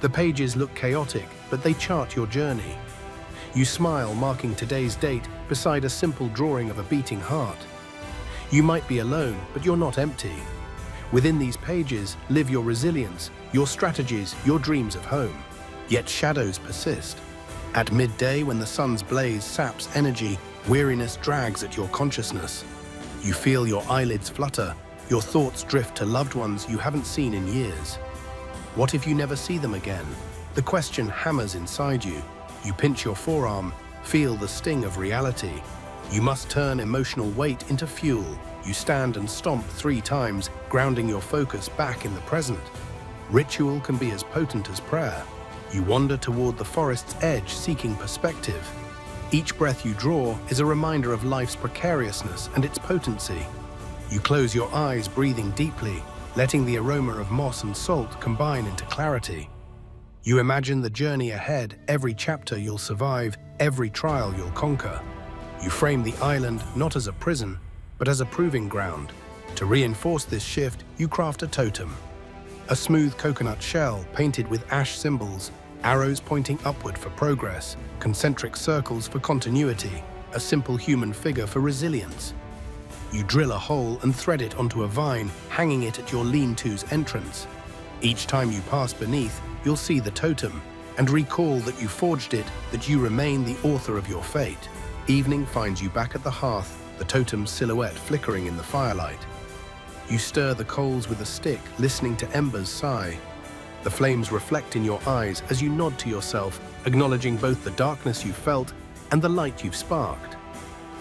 The pages look chaotic, but they chart your journey. You smile, marking today's date beside a simple drawing of a beating heart. You might be alone, but you're not empty. Within these pages live your resilience, your strategies, your dreams of home. Yet shadows persist. At midday, when the sun's blaze saps energy, weariness drags at your consciousness. You feel your eyelids flutter, your thoughts drift to loved ones you haven't seen in years. What if you never see them again? The question hammers inside you. You pinch your forearm, feel the sting of reality. You must turn emotional weight into fuel. You stand and stomp 3 times, grounding your focus back in the present. Ritual can be as potent as prayer. You wander toward the forest's edge, seeking perspective. Each breath you draw is a reminder of life's precariousness and its potency. You close your eyes, breathing deeply, letting the aroma of moss and salt combine into clarity. You imagine the journey ahead, every chapter you'll survive, every trial you'll conquer. You frame the island not as a prison, but as a proving ground. To reinforce this shift, you craft a totem. A smooth coconut shell painted with ash symbols, arrows pointing upward for progress, concentric circles for continuity, a simple human figure for resilience. You drill a hole and thread it onto a vine, hanging it at your lean-to's entrance. Each time you pass beneath, you'll see the totem and recall that you forged it, that you remain the author of your fate. Evening finds you back at the hearth, the totem's silhouette flickering in the firelight. You stir the coals with a stick, listening to embers sigh. The flames reflect in your eyes as you nod to yourself, acknowledging both the darkness you felt and the light you've sparked.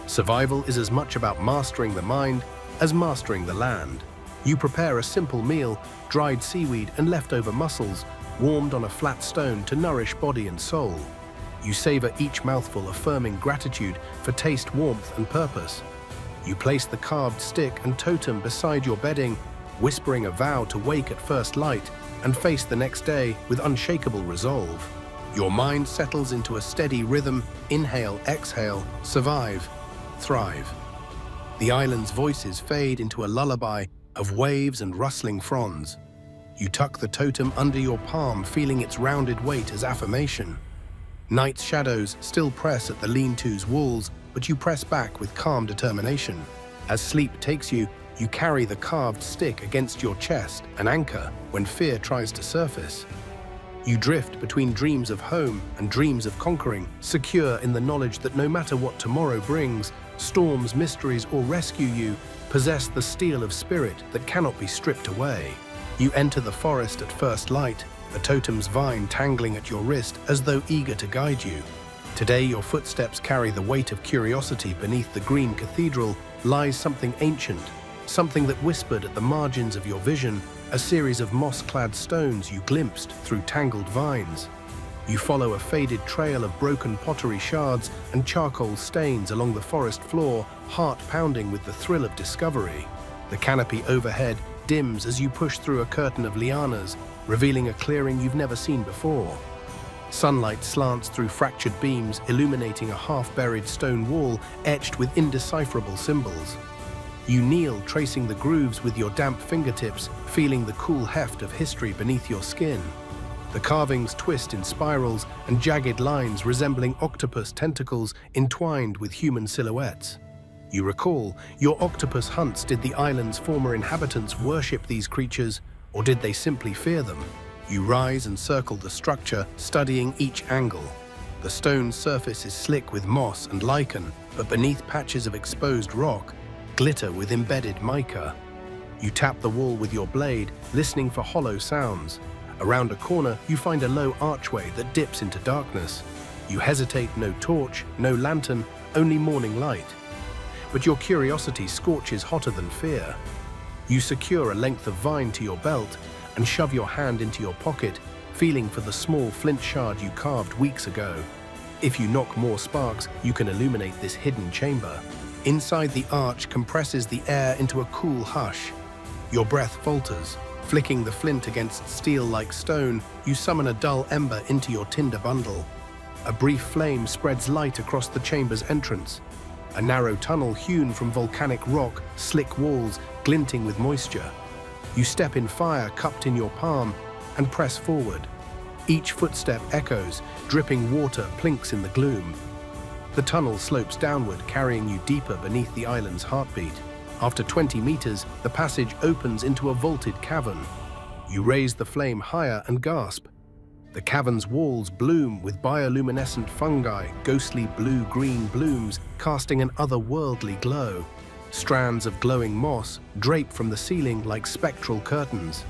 Survival is as much about mastering the mind as mastering the land. You prepare a simple meal, dried seaweed and leftover mussels, warmed on a flat stone to nourish body and soul. You savor each mouthful, affirming gratitude for taste, warmth, and purpose. You place the carved stick and totem beside your bedding, whispering a vow to wake at first light and face the next day with unshakable resolve. Your mind settles into a steady rhythm: inhale, exhale, survive, thrive. The island's voices fade into a lullaby of waves and rustling fronds. You tuck the totem under your palm, feeling its rounded weight as affirmation. Night's shadows still press at the lean-to's walls, but you press back with calm determination. As sleep takes you, you carry the carved stick against your chest, an anchor when fear tries to surface. You drift between dreams of home and dreams of conquering, secure in the knowledge that no matter what tomorrow brings, storms, mysteries, or rescue, you possess the steel of spirit that cannot be stripped away. You enter the forest at first light, the totem's vine tangling at your wrist as though eager to guide you. Today your footsteps carry the weight of curiosity. Beneath the green cathedral lies something ancient, something that whispered at the margins of your vision, a series of moss-clad stones you glimpsed through tangled vines. You follow a faded trail of broken pottery shards and charcoal stains along the forest floor, heart pounding with the thrill of discovery. The canopy overhead dims as you push through a curtain of lianas, revealing a clearing you've never seen before. Sunlight slants through fractured beams, illuminating a half-buried stone wall etched with indecipherable symbols. You kneel, tracing the grooves with your damp fingertips, feeling the cool heft of history beneath your skin. The carvings twist in spirals and jagged lines resembling octopus tentacles entwined with human silhouettes. You recall, your octopus hunts. Did the island's former inhabitants worship these creatures, or did they simply fear them? You rise and circle the structure, studying each angle. The stone's surface is slick with moss and lichen, but beneath patches of exposed rock glitter with embedded mica. You tap the wall with your blade, listening for hollow sounds. Around a corner, you find a low archway that dips into darkness. You hesitate, no torch, no lantern, only morning light. But your curiosity scorches hotter than fear. You secure a length of vine to your belt and shove your hand into your pocket, feeling for the small flint shard you carved weeks ago. If you knock more sparks, you can illuminate this hidden chamber. Inside, the arch compresses the air into a cool hush. Your breath falters. Flicking the flint against steel-like stone, you summon a dull ember into your tinder bundle. A brief flame spreads light across the chamber's entrance. A narrow tunnel hewn from volcanic rock, slick walls glinting with moisture. You step in fire cupped in your palm and press forward. Each footstep echoes, dripping water plinks in the gloom. The tunnel slopes downward, carrying you deeper beneath the island's heartbeat. After 20 meters, the passage opens into a vaulted cavern. You raise the flame higher and gasp. The cavern's walls bloom with bioluminescent fungi, ghostly blue-green blooms casting an otherworldly glow. Strands of glowing moss drape from the ceiling like spectral curtains.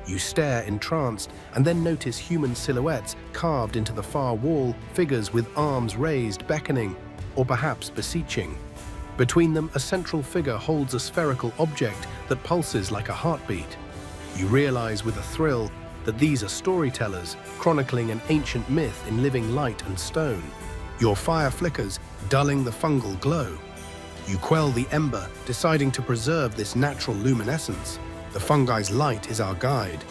You stare entranced and then notice human silhouettes carved into the far wall, figures with arms raised, beckoning, or perhaps beseeching. Between them, a central figure holds a spherical object that pulses like a heartbeat. You realize with a thrill that these are storytellers chronicling an ancient myth in living light and stone. Your fire flickers, dulling the fungal glow. You quell the ember, deciding to preserve this natural luminescence. The fungi's light is our guide.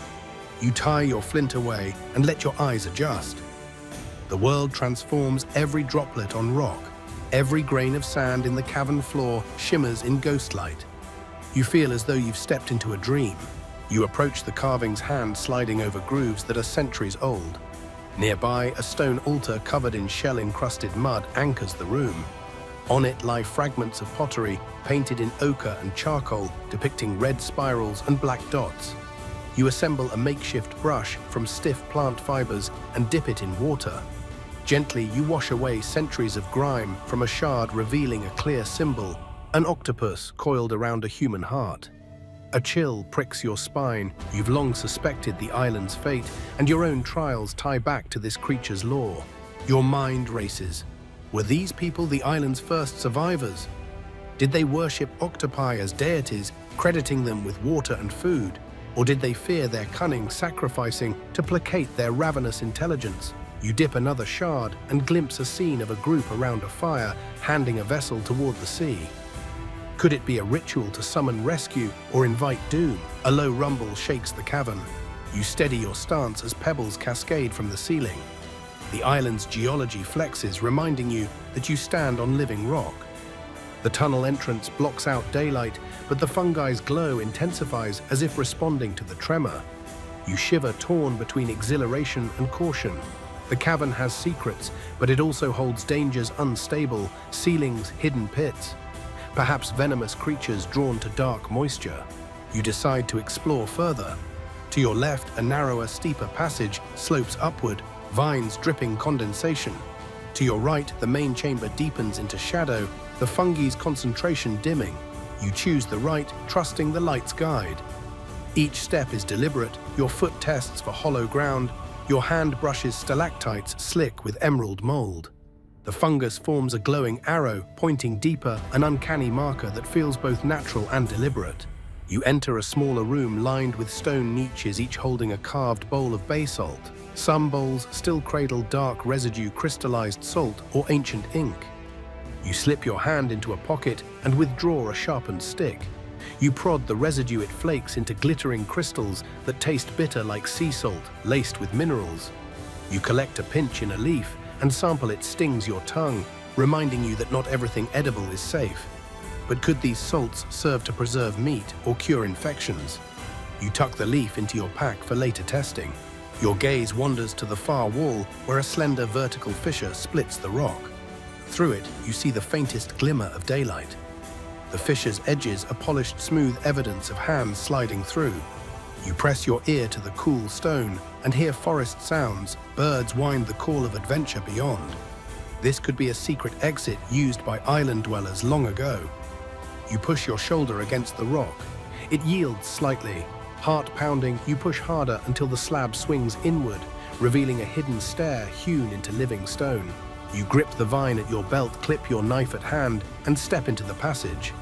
You tie your flint away and let your eyes adjust. The world transforms. Every droplet on rock, every grain of sand in the cavern floor shimmers in ghostlight. You feel as though you've stepped into a dream. You approach the carving's hand sliding over grooves that are centuries old. Nearby, a stone altar covered in shell-encrusted mud anchors the room. On it lie fragments of pottery painted in ochre and charcoal, depicting red spirals and black dots. You assemble a makeshift brush from stiff plant fibers and dip it in water. Gently, you wash away centuries of grime from a shard revealing a clear symbol, an octopus coiled around a human heart. A chill pricks your spine. You've long suspected the island's fate, and your own trials tie back to this creature's lore. Your mind races. Were these people the island's first survivors? Did they worship octopi as deities, crediting them with water and food? Or did they fear their cunning, sacrificing to placate their ravenous intelligence? You dip another shard and glimpse a scene of a group around a fire, handing a vessel toward the sea. Could it be a ritual to summon rescue or invite doom? A low rumble shakes the cavern. You steady your stance as pebbles cascade from the ceiling. The island's geology flexes, reminding you that you stand on living rock. The tunnel entrance blocks out daylight, but the fungi's glow intensifies as if responding to the tremor. You shiver, torn between exhilaration and caution. The cavern has secrets, but it also holds dangers unstable, ceilings, hidden pits. Perhaps venomous creatures drawn to dark moisture. You decide to explore further. To your left, a narrower, steeper passage slopes upward, vines dripping condensation. To your right, the main chamber deepens into shadow, the fungi's concentration dimming. You choose the right, trusting the light's guide. Each step is deliberate, your foot tests for hollow ground, your hand brushes stalactites slick with emerald mold. The fungus forms a glowing arrow, pointing deeper, an uncanny marker that feels both natural and deliberate. You enter a smaller room lined with stone niches, each holding a carved bowl of basalt. Some bowls still cradle dark residue, crystallized salt, or ancient ink. You slip your hand into a pocket and withdraw a sharpened stick. You prod the residue, it flakes into glittering crystals that taste bitter like sea salt, laced with minerals. You collect a pinch in a leaf, and sample it stings your tongue, reminding you that not everything edible is safe. But could these salts serve to preserve meat or cure infections? You tuck the leaf into your pack for later testing. Your gaze wanders to the far wall, where a slender vertical fissure splits the rock. Through it, you see the faintest glimmer of daylight. The fissure's edges are polished, smooth evidence of hands sliding through. You press your ear to the cool stone and hear forest sounds. Birds wind the call of adventure beyond. This could be a secret exit used by island dwellers long ago. You push your shoulder against the rock. It yields slightly. Heart pounding, you push harder until the slab swings inward, revealing a hidden stair hewn into living stone. You grip the vine at your belt, clip your knife at hand, and step into the passage.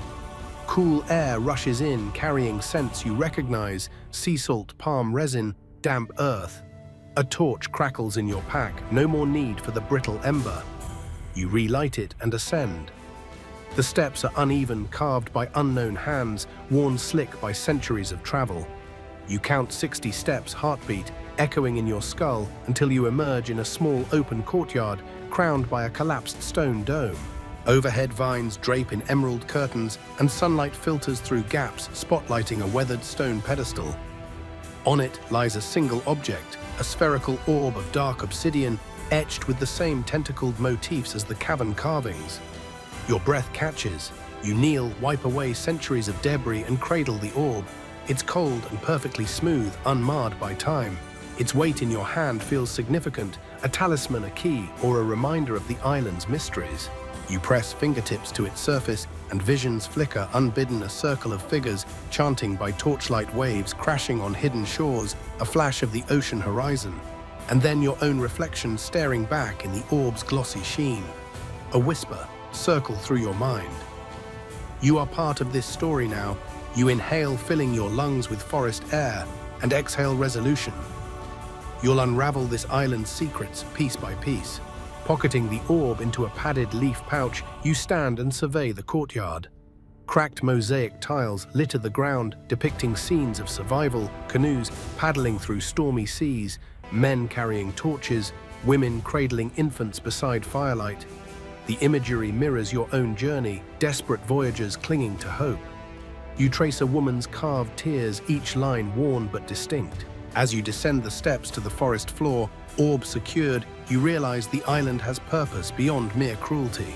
Cool air rushes in, carrying scents you recognize: sea salt, palm resin, damp earth. A torch crackles in your pack, no more need for the brittle ember. You relight it and ascend. The steps are uneven, carved by unknown hands, worn slick by centuries of travel. You count 60 steps, heartbeat echoing in your skull, until you emerge in a small open courtyard crowned by a collapsed stone dome. Overhead vines drape in emerald curtains, and sunlight filters through gaps, spotlighting a weathered stone pedestal. On it lies a single object, a spherical orb of dark obsidian, etched with the same tentacled motifs as the cavern carvings. Your breath catches. You kneel, wipe away centuries of debris, and cradle the orb. It's cold and perfectly smooth, unmarred by time. Its weight in your hand feels significant, a talisman, a key, or a reminder of the island's mysteries. You press fingertips to its surface, and visions flicker unbidden, a circle of figures chanting by torchlight, waves crashing on hidden shores, a flash of the ocean horizon, and then your own reflection staring back in the orb's glossy sheen. A whisper circle through your mind. You are part of this story now. You inhale, filling your lungs with forest air, and exhale resolution. You'll unravel this island's secrets piece by piece. Pocketing the orb into a padded leaf pouch, you stand and survey the courtyard. Cracked mosaic tiles litter the ground, depicting scenes of survival: canoes paddling through stormy seas, men carrying torches, women cradling infants beside firelight. The imagery mirrors your own journey, desperate voyagers clinging to hope. You trace a woman's carved tears, each line worn but distinct. As you descend the steps to the forest floor, orb secured, you realize the island has purpose beyond mere cruelty.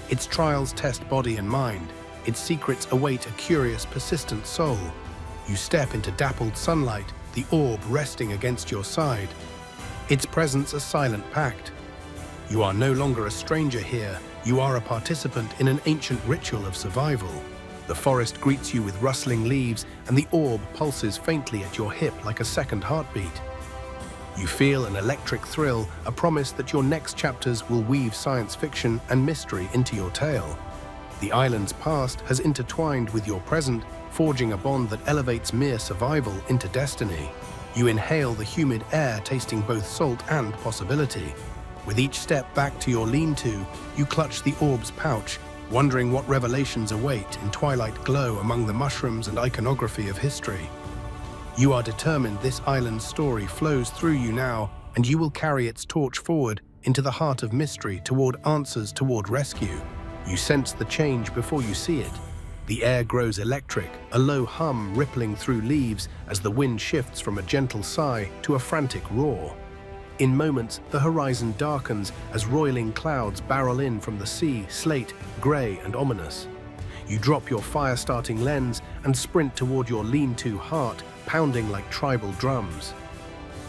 Its trials test body and mind. Its secrets await a curious, persistent soul. You step into dappled sunlight, the orb resting against your side. Its presence a silent pact. You are no longer a stranger here. You are a participant in an ancient ritual of survival. The forest greets you with rustling leaves, and the orb pulses faintly at your hip like a second heartbeat. You feel an electric thrill, a promise that your next chapters will weave science fiction and mystery into your tale. The island's past has intertwined with your present, forging a bond that elevates mere survival into destiny. You inhale the humid air, tasting both salt and possibility. With each step back to your lean-to, you clutch the orb's pouch, wondering what revelations await in twilight glow among the mushrooms and iconography of history. You are determined this island's story flows through you now, and you will carry its torch forward, into the heart of mystery, toward answers, toward rescue. You sense the change before you see it. The air grows electric, a low hum rippling through leaves as the wind shifts from a gentle sigh to a frantic roar. In moments, the horizon darkens as roiling clouds barrel in from the sea, slate, grey and ominous. You drop your fire-starting lens and sprint toward your lean-to heart, pounding like tribal drums.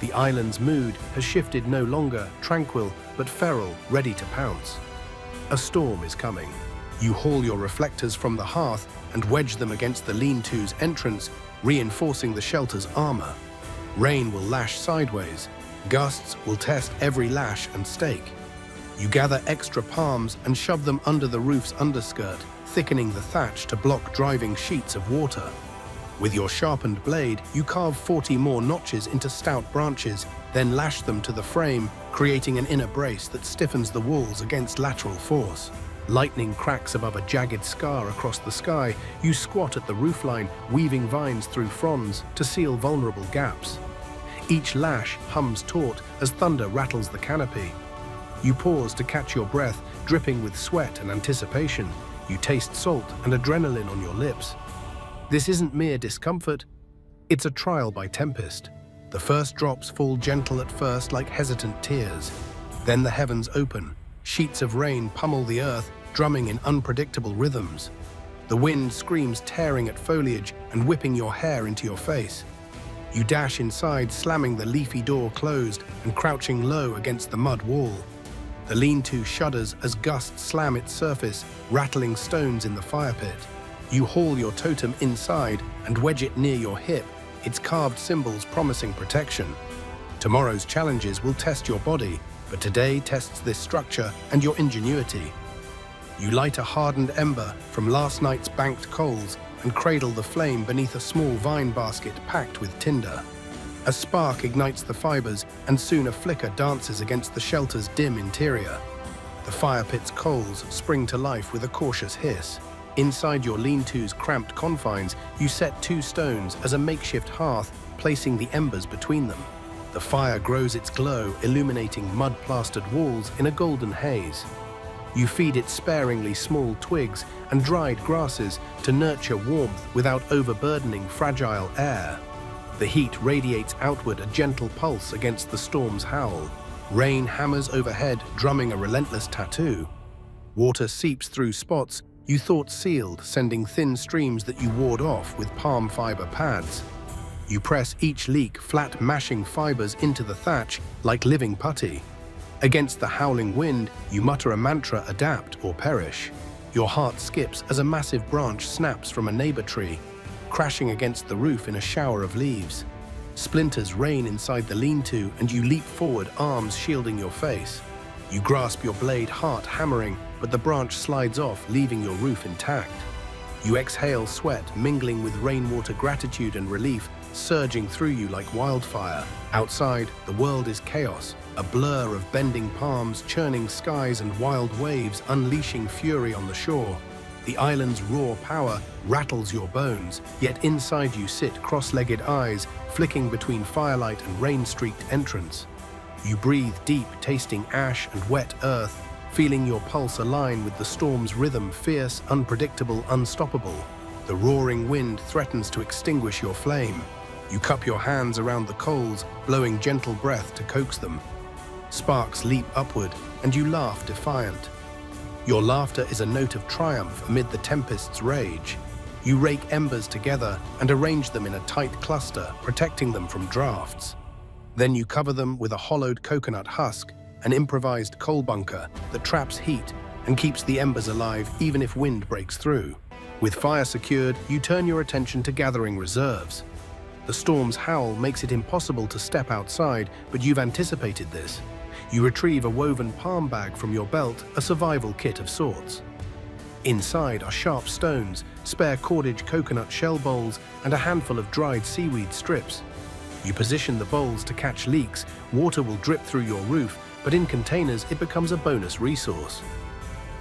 The island's mood has shifted, no longer tranquil, but feral, ready to pounce. A storm is coming. You haul your reflectors from the hearth and wedge them against the lean-to's entrance, reinforcing the shelter's armor. Rain will lash sideways. Gusts will test every lash and stake. You gather extra palms and shove them under the roof's underskirt, thickening the thatch to block driving sheets of water. With your sharpened blade, you carve 40 more notches into stout branches, then lash them to the frame, creating an inner brace that stiffens the walls against lateral force. Lightning cracks above a jagged scar across the sky. You squat at the roofline, weaving vines through fronds to seal vulnerable gaps. Each lash hums taut as thunder rattles the canopy. You pause to catch your breath, dripping with sweat and anticipation. You taste salt and adrenaline on your lips. This isn't mere discomfort, it's a trial by tempest. The first drops fall gentle at first, like hesitant tears. Then the heavens open. Sheets of rain pummel the earth, drumming in unpredictable rhythms. The wind screams, tearing at foliage and whipping your hair into your face. You dash inside, slamming the leafy door closed and crouching low against the mud wall. The lean-to shudders as gusts slam its surface, rattling stones in the fire pit. You haul your totem inside and wedge it near your hip, its carved symbols promising protection. Tomorrow's challenges will test your body, but today tests this structure and your ingenuity. You light a hardened ember from last night's banked coals and cradle the flame beneath a small vine basket packed with tinder. A spark ignites the fibers, and soon a flicker dances against the shelter's dim interior. The fire pit's coals spring to life with a cautious hiss. Inside your lean-to's cramped confines, you set 2 stones as a makeshift hearth, placing the embers between them. The fire grows its glow, illuminating mud-plastered walls in a golden haze. You feed it sparingly small twigs and dried grasses to nurture warmth without overburdening fragile air. The heat radiates outward, a gentle pulse against the storm's howl. Rain hammers overhead, drumming a relentless tattoo. Water seeps through spots you thought sealed, sending thin streams that you ward off with palm fiber pads. You press each leak, flat mashing fibers into the thatch like living putty. Against the howling wind, you mutter a mantra: adapt or perish. Your heart skips as a massive branch snaps from a neighbor tree, crashing against the roof in a shower of leaves. Splinters rain inside the lean-to, and you leap forward, arms shielding your face. You grasp your blade, heart hammering, but the branch slides off, leaving your roof intact. You exhale sweat, mingling with rainwater, gratitude and relief, surging through you like wildfire. Outside, the world is chaos, a blur of bending palms, churning skies and wild waves unleashing fury on the shore. The island's raw power rattles your bones, yet inside you sit cross-legged eyes, flicking between firelight and rain-streaked entrance. You breathe deep, tasting ash and wet earth, feeling your pulse align with the storm's rhythm, fierce, unpredictable, unstoppable. The roaring wind threatens to extinguish your flame. You cup your hands around the coals, blowing gentle breath to coax them. Sparks leap upward, and you laugh defiant. Your laughter is a note of triumph amid the tempest's rage. You rake embers together and arrange them in a tight cluster, protecting them from drafts. Then you cover them with a hollowed coconut husk, an improvised coal bunker that traps heat and keeps the embers alive even if wind breaks through. With fire secured, you turn your attention to gathering reserves. The storm's howl makes it impossible to step outside, but you've anticipated this. You retrieve a woven palm bag from your belt, a survival kit of sorts. Inside are sharp stones, spare cordage coconut shell bowls, and a handful of dried seaweed strips. You position the bowls to catch leaks. Water will drip through your roof, but in containers it becomes a bonus resource.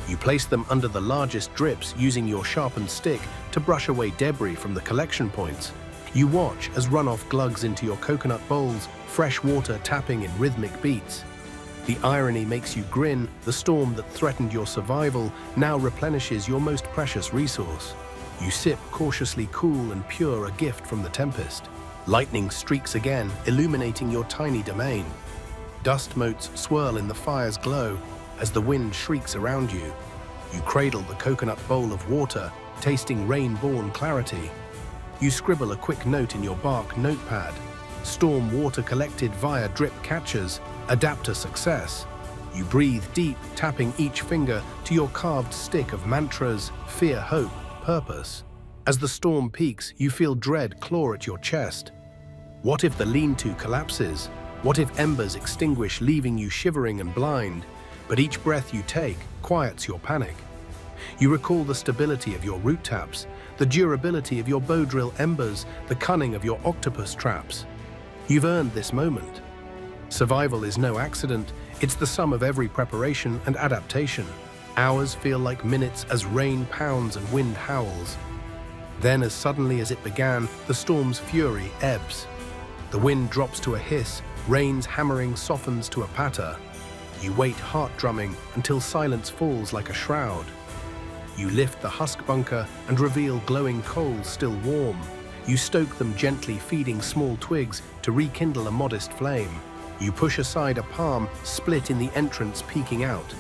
You place them under the largest drips, using your sharpened stick to brush away debris from the collection points. You watch as runoff glugs into your coconut bowls, fresh water tapping in rhythmic beats. The irony makes you grin. The storm that threatened your survival now replenishes your most precious resource. You sip, cautiously cool and pure, a gift from the tempest. Lightning streaks again, illuminating your tiny domain. Dust motes swirl in the fire's glow as the wind shrieks around you. You cradle the coconut bowl of water, tasting rain-born clarity. You scribble a quick note in your bark notepad. Storm water collected via drip catchers, adapter success. You breathe deep, tapping each finger to your carved stick of mantras, fear, hope, purpose. As the storm peaks, you feel dread claw at your chest. What if the lean-to collapses? What if embers extinguish, leaving you shivering and blind? But each breath you take quiets your panic. You recall the stability of your root taps, the durability of your bow drill embers, the cunning of your octopus traps. You've earned this moment. Survival is no accident, it's the sum of every preparation and adaptation. Hours feel like minutes as rain pounds and wind howls. Then, as suddenly as it began, the storm's fury ebbs. The wind drops to a hiss, rain's hammering softens to a patter. You wait, heart drumming, until silence falls like a shroud. You lift the husk bunker and reveal glowing coals still warm. You stoke them gently, feeding small twigs to rekindle a modest flame. You push aside a palm, split in the entrance, peeking out.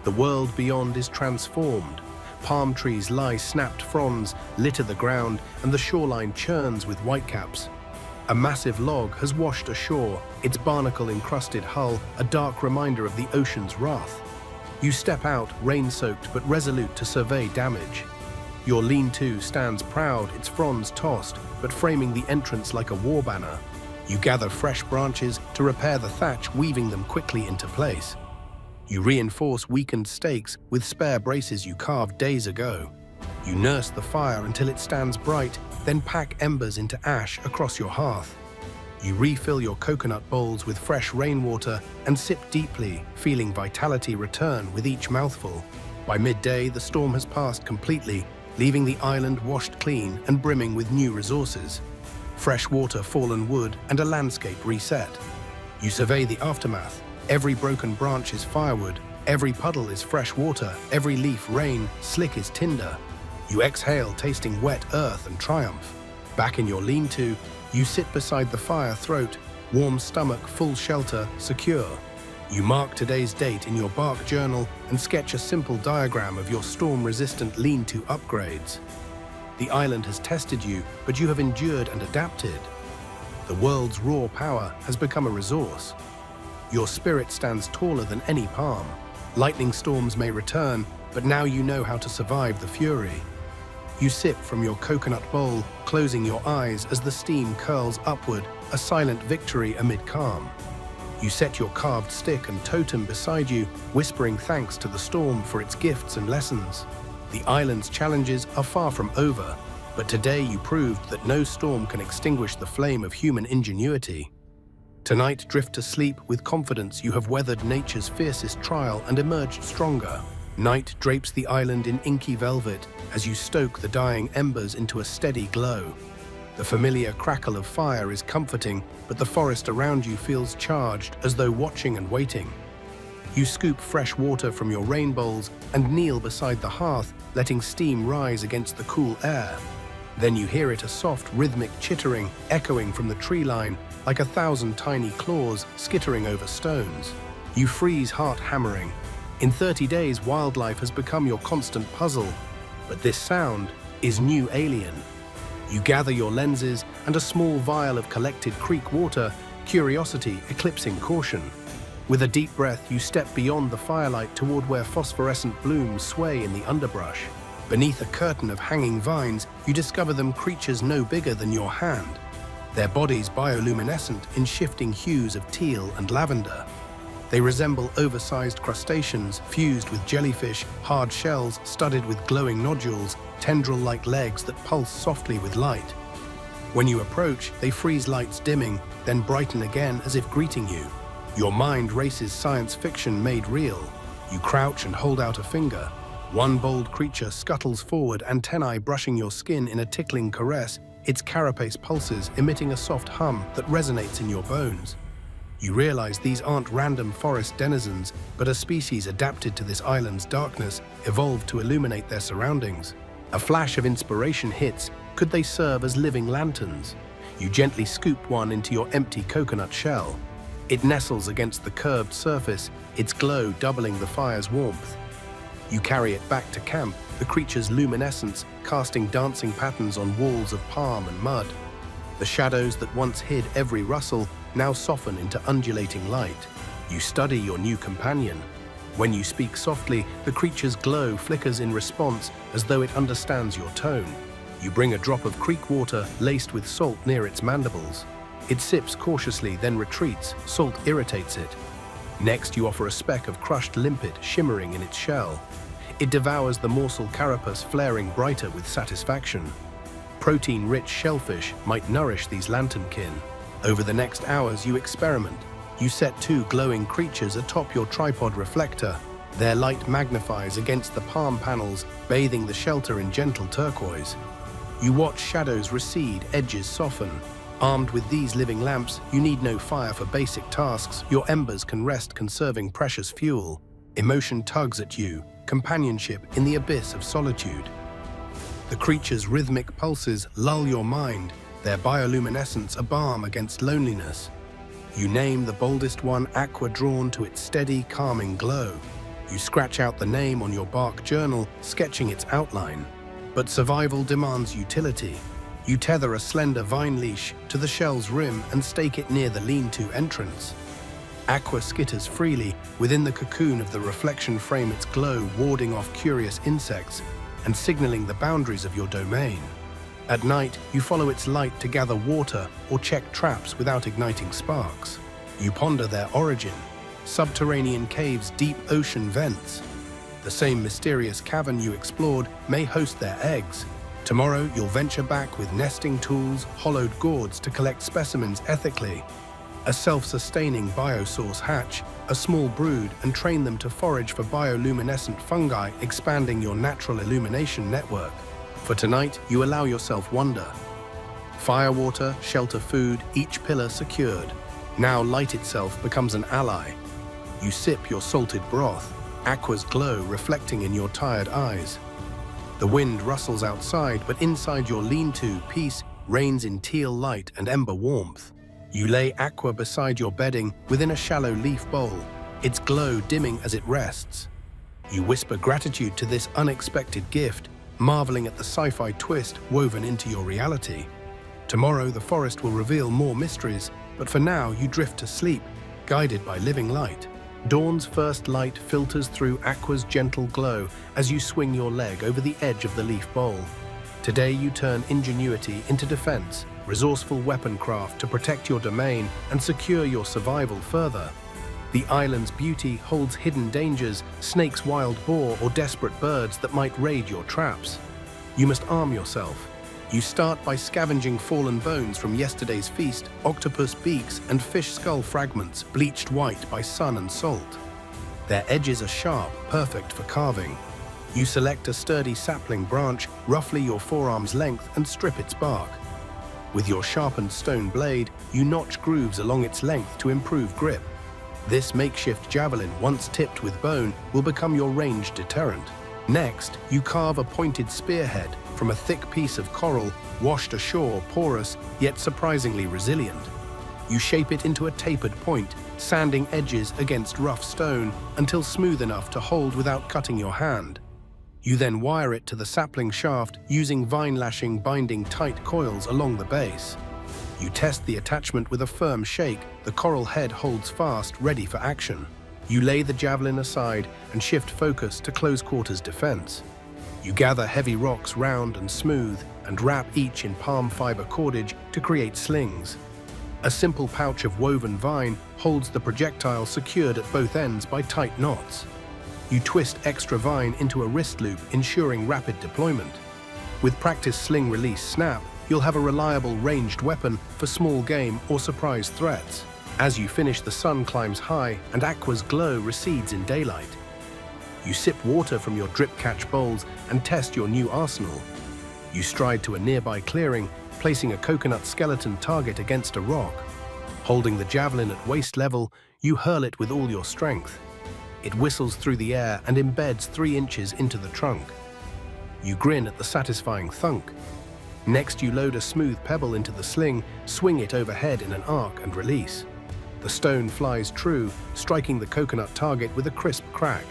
The world beyond is transformed. Palm trees lie, snapped fronds litter the ground, and the shoreline churns with whitecaps. A massive log has washed ashore, its barnacle-encrusted hull a dark reminder of the ocean's wrath. You step out, rain-soaked but resolute to survey damage. Your lean-to stands proud, its fronds tossed, but framing the entrance like a war banner. You gather fresh branches to repair the thatch, weaving them quickly into place. You reinforce weakened stakes with spare braces you carved days ago. You nurse the fire until it stands bright, then pack embers into ash across your hearth. You refill your coconut bowls with fresh rainwater and sip deeply, feeling vitality return with each mouthful. By midday, the storm has passed completely, leaving the island washed clean and brimming with new resources. Fresh water, fallen wood, and a landscape reset. You survey the aftermath. Every broken branch is firewood, every puddle is fresh water, every leaf rain, slick is tinder. You exhale, tasting wet earth and triumph. Back in your lean-to, you sit beside the fire throat, warm stomach, full shelter, secure. You mark today's date in your bark journal and sketch a simple diagram of your storm-resistant lean-to upgrades. The island has tested you, but you have endured and adapted. The world's raw power has become a resource. Your spirit stands taller than any palm. Lightning storms may return, but now you know how to survive the fury. You sip from your coconut bowl, closing your eyes as the steam curls upward, a silent victory amid calm. You set your carved stick and totem beside you, whispering thanks to the storm for its gifts and lessons. The island's challenges are far from over, but today you proved that no storm can extinguish the flame of human ingenuity. Tonight, drift to sleep with confidence you have weathered nature's fiercest trial and emerged stronger. Night drapes the island in inky velvet as you stoke the dying embers into a steady glow. The familiar crackle of fire is comforting, but the forest around you feels charged, as though watching and waiting. You scoop fresh water from your rain bowls and kneel beside the hearth, letting steam rise against the cool air. Then you hear it, a soft, rhythmic chittering echoing from the tree line, like 1,000 tiny claws skittering over stones. You freeze, heart hammering. In 30 days, wildlife has become your constant puzzle, but this sound is new, alien. You gather your lenses and a small vial of collected creek water, curiosity eclipsing caution. With a deep breath, you step beyond the firelight toward where phosphorescent blooms sway in the underbrush. Beneath a curtain of hanging vines, you discover them creatures no bigger than your hand. Their bodies bioluminescent in shifting hues of teal and lavender. They resemble oversized crustaceans fused with jellyfish, hard shells studded with glowing nodules, tendril-like legs that pulse softly with light. When you approach, they freeze, lights dimming, then brighten again as if greeting you. Your mind races, science fiction made real. You crouch and hold out a finger. One bold creature scuttles forward, antennae brushing your skin in a tickling caress, its carapace pulses, emitting a soft hum that resonates in your bones. You realize these aren't random forest denizens, but a species adapted to this island's darkness, evolved to illuminate their surroundings. A flash of inspiration hits. Could they serve as living lanterns? You gently scoop one into your empty coconut shell. It nestles against the curved surface, its glow doubling the fire's warmth. You carry it back to camp, the creature's luminescence casting dancing patterns on walls of palm and mud. The shadows that once hid every rustle now soften into undulating light. You study your new companion. When you speak softly, the creature's glow flickers in response as though it understands your tone. You bring a drop of creek water laced with salt near its mandibles. It sips cautiously, then retreats. Salt irritates it. Next, you offer a speck of crushed limpet shimmering in its shell. It devours the morsel carapace, flaring brighter with satisfaction. Protein-rich shellfish might nourish these lanternkin. Over the next hours, you experiment. You set two glowing creatures atop your tripod reflector. Their light magnifies against the palm panels, bathing the shelter in gentle turquoise. You watch shadows recede, edges soften. Armed with these living lamps, you need no fire for basic tasks. Your embers can rest conserving precious fuel. Emotion tugs at you, companionship in the abyss of solitude. The creature's rhythmic pulses lull your mind, their bioluminescence a balm against loneliness. You name the boldest one Aqua, drawn to its steady, calming glow. You scratch out the name on your bark journal, sketching its outline. But survival demands utility. You tether a slender vine leash to the shell's rim and stake it near the lean-to entrance. Aqua skitters freely within the cocoon of the reflection frame, its glow warding off curious insects and signaling the boundaries of your domain. At night, you follow its light to gather water or check traps without igniting sparks. You ponder their origin. Subterranean caves, deep ocean vents. The same mysterious cavern you explored may host their eggs. Tomorrow, you'll venture back with nesting tools, hollowed gourds to collect specimens ethically. A self-sustaining biosource hatch, a small brood, and train them to forage for bioluminescent fungi, expanding your natural illumination network. For tonight, you allow yourself wonder. Firewater, shelter, food, each pillar secured. Now light itself becomes an ally. You sip your salted broth, Aqua's glow reflecting in your tired eyes. The wind rustles outside, but inside your lean-to, peace reigns in teal light and ember warmth. You lay Aqua beside your bedding within a shallow leaf bowl, its glow dimming as it rests. You whisper gratitude to this unexpected gift, marveling at the sci-fi twist woven into your reality. Tomorrow, the forest will reveal more mysteries, but for now, you drift to sleep, guided by living light. Dawn's first light filters through Aqua's gentle glow as you swing your leg over the edge of the leaf bowl. Today, you turn ingenuity into defense, resourceful weapon craft to protect your domain and secure your survival further. The island's beauty holds hidden dangers, snakes, wild boar, or desperate birds that might raid your traps. You must arm yourself. You start by scavenging fallen bones from yesterday's feast, octopus beaks and fish skull fragments bleached white by sun and salt. Their edges are sharp, perfect for carving. You select a sturdy sapling branch, roughly your forearm's length, and strip its bark. With your sharpened stone blade, you notch grooves along its length to improve grip. This makeshift javelin, once tipped with bone, will become your ranged deterrent. Next, you carve a pointed spearhead from a thick piece of coral, washed ashore, porous, yet surprisingly resilient. You shape it into a tapered point, sanding edges against rough stone until smooth enough to hold without cutting your hand. You then wire it to the sapling shaft using vine lashing binding tight coils along the base. You test the attachment with a firm shake. The coral head holds fast, ready for action. You lay the javelin aside and shift focus to close quarters defense. You gather heavy rocks round and smooth and wrap each in palm fiber cordage to create slings. A simple pouch of woven vine holds the projectile secured at both ends by tight knots. You twist extra vine into a wrist loop, ensuring rapid deployment. With practice sling release snap, you'll have a reliable ranged weapon for small game or surprise threats. As you finish, the sun climbs high and Aqua's glow recedes in daylight. You sip water from your drip catch bowls and test your new arsenal. You stride to a nearby clearing, placing a coconut skeleton target against a rock. Holding the javelin at waist level, you hurl it with all your strength. It whistles through the air and embeds 3 inches into the trunk. You grin at the satisfying thunk. Next, you load a smooth pebble into the sling, swing it overhead in an arc and release. The stone flies true, striking the coconut target with a crisp crack.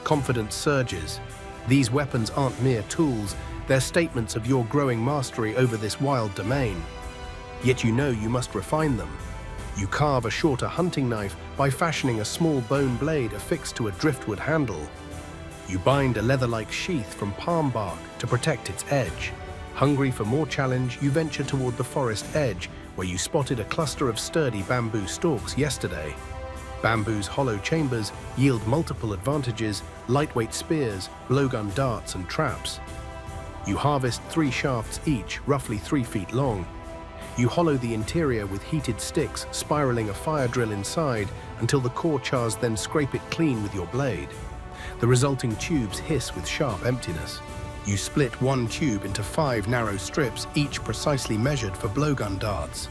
Confidence surges. These weapons aren't mere tools, they're statements of your growing mastery over this wild domain. Yet you know you must refine them. You carve a shorter hunting knife by fashioning a small bone blade affixed to a driftwood handle. You bind a leather-like sheath from palm bark to protect its edge. Hungry for more challenge, you venture toward the forest edge, where you spotted a cluster of sturdy bamboo stalks yesterday. Bamboo's hollow chambers yield multiple advantages: lightweight spears, blowgun darts, and traps. You harvest 3 shafts each, roughly 3 feet long. You hollow the interior with heated sticks, spiraling a fire drill inside until the core chars then scrape it clean with your blade. The resulting tubes hiss with sharp emptiness. You split 1 tube into 5 narrow strips, each precisely measured for blowgun darts.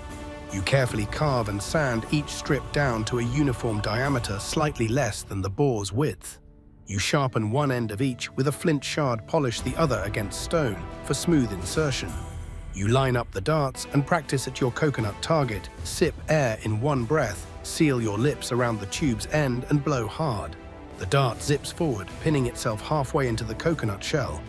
You carefully carve and sand each strip down to a uniform diameter slightly less than the bore's width. You sharpen one end of each with a flint shard, polish the other against stone for smooth insertion. You line up the darts and practice at your coconut target, sip air in one breath, seal your lips around the tube's end and blow hard. The dart zips forward, pinning itself halfway into the coconut shell.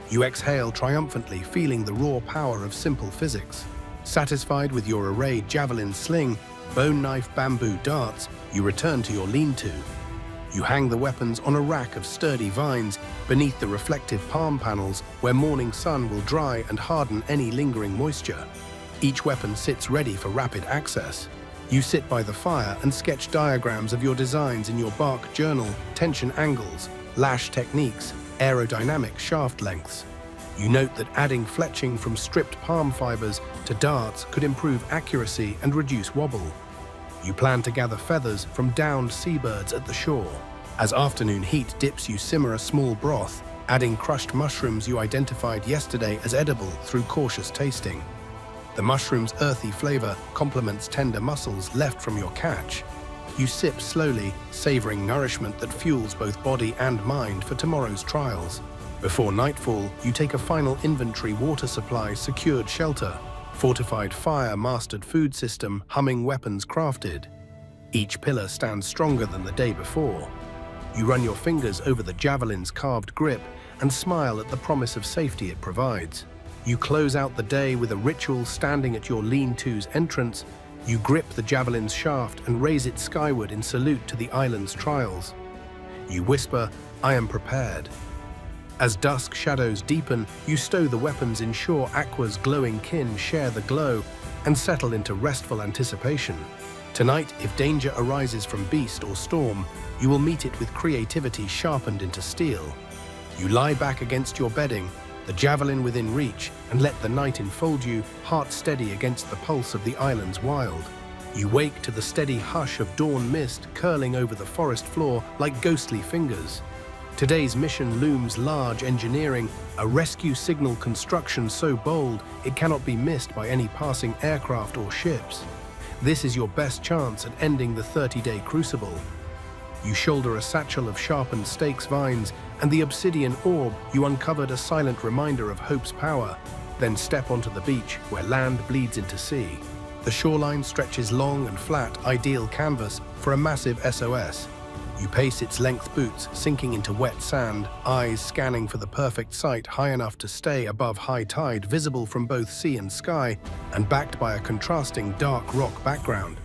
You exhale triumphantly, feeling the raw power of simple physics. Satisfied with your arrayed javelin sling, bone knife, bamboo darts, you return to your lean-to. You hang the weapons on a rack of sturdy vines beneath the reflective palm panels where morning sun will dry and harden any lingering moisture. Each weapon sits ready for rapid access. You sit by the fire and sketch diagrams of your designs in your bark journal: tension angles, lash techniques, aerodynamic shaft lengths. You note that adding fletching from stripped palm fibers to darts could improve accuracy and reduce wobble. You plan to gather feathers from downed seabirds at the shore. As afternoon heat dips, you simmer a small broth, adding crushed mushrooms you identified yesterday as edible through cautious tasting. The mushroom's earthy flavor complements tender mussels left from your catch. You sip slowly, savoring nourishment that fuels both body and mind for tomorrow's trials. Before nightfall, you take a final inventory: water supply, secured shelter, fortified fire, mastered food system, humming weapons crafted. Each pillar stands stronger than the day before. You run your fingers over the javelin's carved grip and smile at the promise of safety it provides. You close out the day with a ritual standing at your lean-to's entrance. You grip the javelin's shaft and raise it skyward in salute to the island's trials. You whisper, "I am prepared." As dusk shadows deepen, you stow the weapons in shore. Aqua's glowing kin share the glow and settle into restful anticipation. Tonight, if danger arises from beast or storm, you will meet it with creativity sharpened into steel. You lie back against your bedding, the javelin within reach, and let the night enfold you, heart steady against the pulse of the island's wild. You wake to the steady hush of dawn mist curling over the forest floor like ghostly fingers. Today's mission looms large: engineering, a rescue signal construction so bold it cannot be missed by any passing aircraft or ships. This is your best chance at ending the 30-day crucible. You shoulder a satchel of sharpened stakes, vines, and the obsidian orb. You uncovered a silent reminder of hope's power, then step onto the beach where land bleeds into sea. The shoreline stretches long and flat, ideal canvas for a massive SOS. You pace its length boots, sinking into wet sand, eyes scanning for the perfect site high enough to stay above high tide, visible from both sea and sky, and backed by a contrasting dark rock background.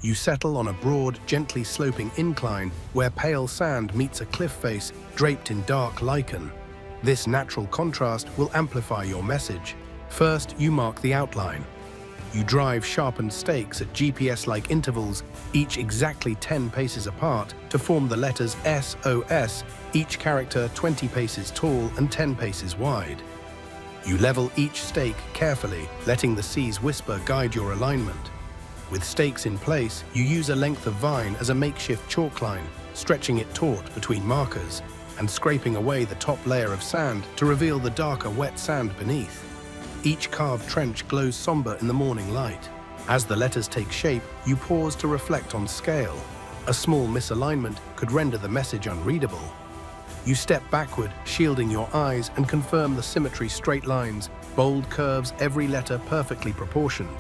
You settle on a broad, gently sloping incline where pale sand meets a cliff face draped in dark lichen. This natural contrast will amplify your message. First, you mark the outline. You drive sharpened stakes at GPS-like intervals, each exactly 10 paces apart, to form the letters SOS, each character 20 paces tall and 10 paces wide. You level each stake carefully, letting the sea's whisper guide your alignment. With stakes in place, you use a length of vine as a makeshift chalk line, stretching it taut between markers, and scraping away the top layer of sand to reveal the darker wet sand beneath. Each carved trench glows somber in the morning light. As the letters take shape, you pause to reflect on scale. A small misalignment could render the message unreadable. You step backward, shielding your eyes, and confirm the symmetry: straight lines, bold curves, every letter perfectly proportioned.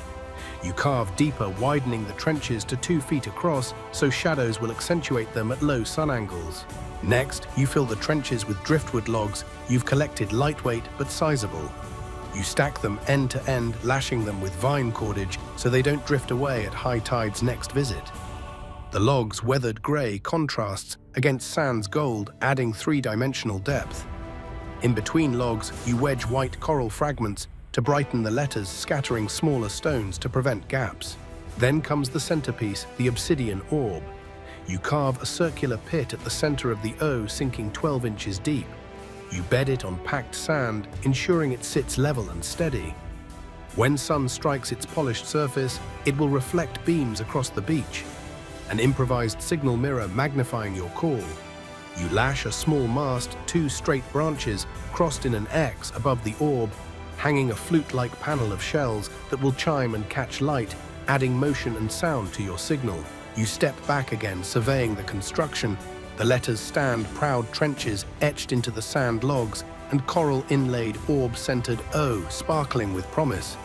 You carve deeper, widening the trenches to 2 feet across, so shadows will accentuate them at low sun angles. Next, you fill the trenches with driftwood logs you've collected, lightweight but sizable. You stack them end to end, lashing them with vine cordage so they don't drift away at high tide's next visit. The logs' weathered grey contrasts against sand's gold, adding 3-dimensional depth. In between logs, you wedge white coral fragments to brighten the letters, scattering smaller stones to prevent gaps. Then comes the centerpiece, the obsidian orb. You carve a circular pit at the center of the O, sinking 12 inches deep. You bed it on packed sand, ensuring it sits level and steady. When sun strikes its polished surface, it will reflect beams across the beach, an improvised signal mirror magnifying your call. You lash a small mast, 2 straight branches crossed in an X above the orb, hanging a flute-like panel of shells that will chime and catch light, adding motion and sound to your signal. You step back again, surveying the construction. The letters stand proud, trenches etched into the sand logs, and coral-inlaid orb-centered O, sparkling with promise.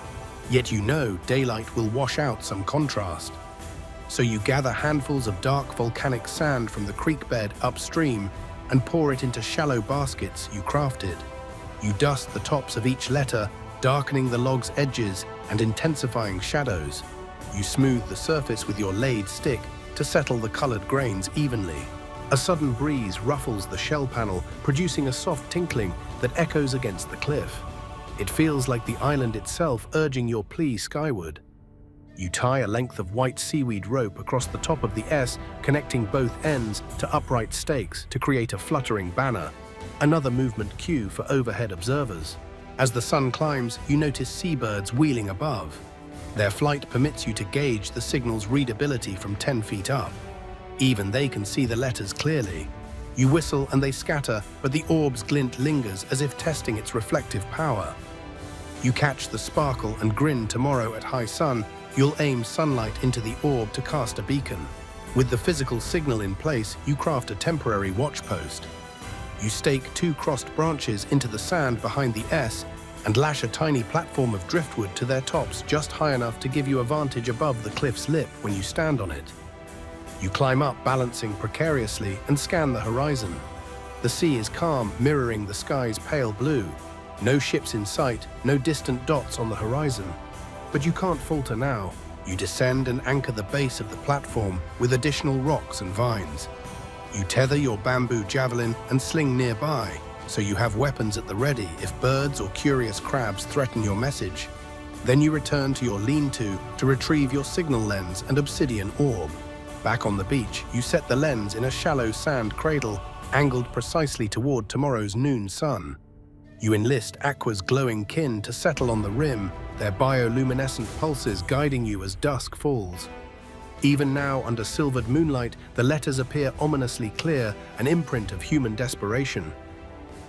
Yet you know daylight will wash out some contrast. So you gather handfuls of dark volcanic sand from the creek bed upstream and pour it into shallow baskets you crafted. You dust the tops of each letter, darkening the log's edges and intensifying shadows. You smooth the surface with your laid stick to settle the colored grains evenly. A sudden breeze ruffles the shell panel, producing a soft tinkling that echoes against the cliff. It feels like the island itself urging your plea skyward. You tie a length of white seaweed rope across the top of the S, connecting both ends to upright stakes to create a fluttering banner, another movement cue for overhead observers. As the sun climbs, you notice seabirds wheeling above. Their flight permits you to gauge the signal's readability from 10 feet up. Even they can see the letters clearly. You whistle and they scatter, but the orb's glint lingers as if testing its reflective power. You catch the sparkle and grin. Tomorrow at high sun, you'll aim sunlight into the orb to cast a beacon. With the physical signal in place, you craft a temporary watch post. You stake 2 crossed branches into the sand behind the S and lash a tiny platform of driftwood to their tops, just high enough to give you a vantage above the cliff's lip when you stand on it. You climb up, balancing precariously, and scan the horizon. The sea is calm, mirroring the sky's pale blue. No ships in sight, no distant dots on the horizon. But you can't falter now. You descend and anchor the base of the platform with additional rocks and vines. You tether your bamboo javelin and sling nearby, so you have weapons at the ready if birds or curious crabs threaten your message. Then you return to your lean-to to retrieve your signal lens and obsidian orb. Back on the beach, you set the lens in a shallow sand cradle, angled precisely toward tomorrow's noon sun. You enlist Aqua's glowing kin to settle on the rim, their bioluminescent pulses guiding you as dusk falls. Even now, under silvered moonlight, the letters appear ominously clear, an imprint of human desperation.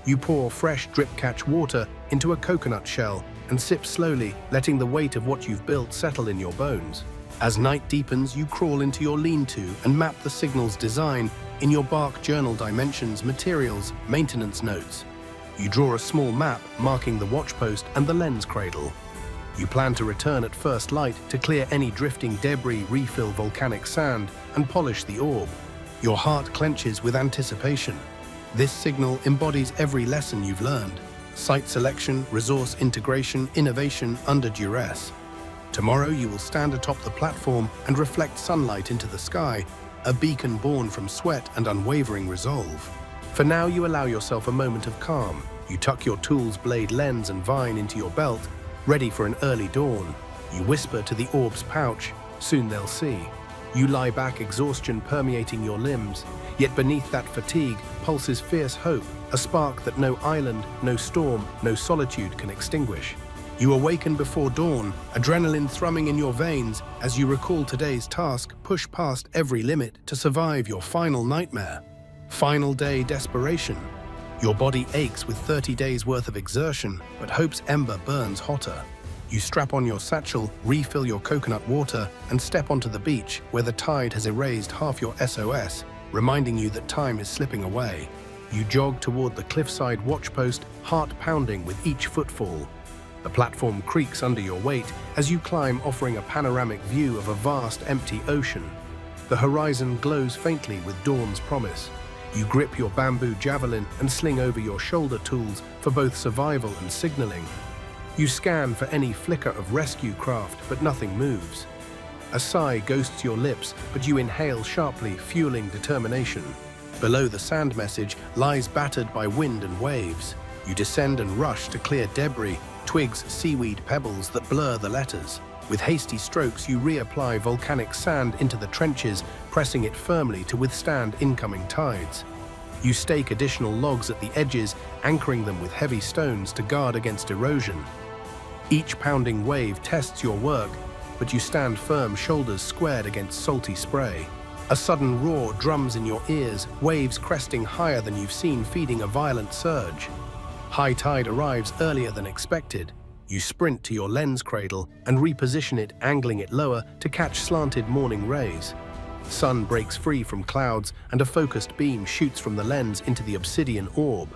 You pour fresh drip-catch water into a coconut shell and sip slowly, letting the weight of what you've built settle in your bones. As night deepens, you crawl into your lean-to and map the signal's design in your bark journal: dimensions, materials, maintenance notes. You draw a small map marking the watch post and the lens cradle. You plan to return at first light to clear any drifting debris, refill volcanic sand, and polish the orb. Your heart clenches with anticipation. This signal embodies every lesson you've learned: site selection, resource integration, innovation under duress. Tomorrow you will stand atop the platform and reflect sunlight into the sky, a beacon born from sweat and unwavering resolve. For now, you allow yourself a moment of calm. You tuck your tools, blade, lens, and vine into your belt, ready for an early dawn. You whisper to the orb's pouch, soon they'll see. You lie back, exhaustion permeating your limbs, yet beneath that fatigue pulses fierce hope, a spark that no island, no storm, no solitude can extinguish. You awaken before dawn, adrenaline thrumming in your veins as you recall today's task, push past every limit to survive your final nightmare. Final day desperation. Your body aches with 30 days worth of exertion, but hope's ember burns hotter. You strap on your satchel, refill your coconut water, and step onto the beach where the tide has erased half your SOS, reminding you that time is slipping away. You jog toward the cliffside watchpost, heart pounding with each footfall. The platform creaks under your weight as you climb, offering a panoramic view of a vast, empty ocean. The horizon glows faintly with dawn's promise. You grip your bamboo javelin and sling over your shoulder tools for both survival and signaling. You scan for any flicker of rescue craft, but nothing moves. A sigh ghosts your lips, but you inhale sharply, fueling determination. Below the sand message lies battered by wind and waves. You descend and rush to clear debris, twigs, seaweed, pebbles that blur the letters. With hasty strokes, you reapply volcanic sand into the trenches, pressing it firmly to withstand incoming tides. You stake additional logs at the edges, anchoring them with heavy stones to guard against erosion. Each pounding wave tests your work, but you stand firm, shoulders squared against salty spray. A sudden roar drums in your ears, waves cresting higher than you've seen, feeding a violent surge. High tide arrives earlier than expected. You sprint to your lens cradle and reposition it, angling it lower to catch slanted morning rays. Sun breaks free from clouds, and a focused beam shoots from the lens into the obsidian orb.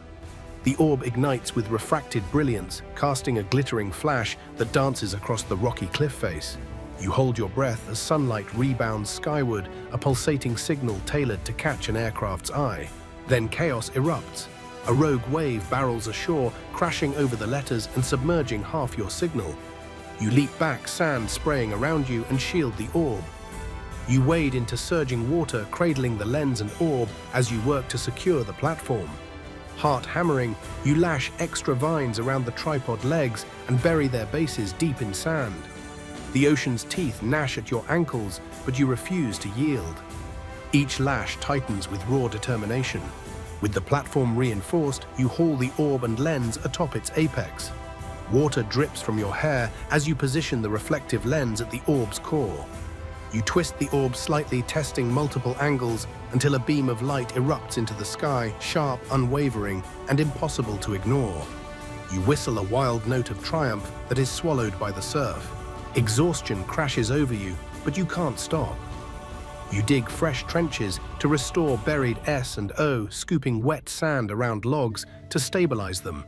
The orb ignites with refracted brilliance, casting a glittering flash that dances across the rocky cliff face. You hold your breath as sunlight rebounds skyward, a pulsating signal tailored to catch an aircraft's eye. Then chaos erupts. A rogue wave barrels ashore, crashing over the letters and submerging half your signal. You leap back, sand spraying around you, and shield the orb. You wade into surging water, cradling the lens and orb as you work to secure the platform. Heart hammering, you lash extra vines around the tripod legs and bury their bases deep in sand. The ocean's teeth gnash at your ankles, but you refuse to yield. Each lash tightens with raw determination. With the platform reinforced, you haul the orb and lens atop its apex. Water drips from your hair as you position the reflective lens at the orb's core. You twist the orb slightly, testing multiple angles until a beam of light erupts into the sky, sharp, unwavering, and impossible to ignore. You whistle a wild note of triumph that is swallowed by the surf. Exhaustion crashes over you, but you can't stop. You dig fresh trenches to restore buried S and O, scooping wet sand around logs to stabilize them.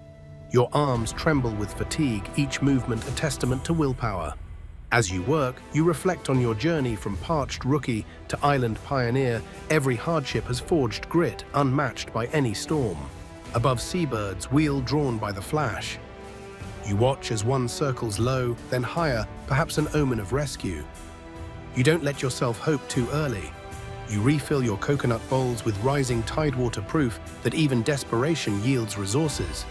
Your arms tremble with fatigue, each movement a testament to willpower. As you work, you reflect on your journey from parched rookie to island pioneer. Every hardship has forged grit unmatched by any storm. Above seabirds, wheel drawn by the flash. You watch as one circles low, then higher, perhaps an omen of rescue. You don't let yourself hope too early. You refill your coconut bowls with rising tidewater, proof that even desperation yields resources.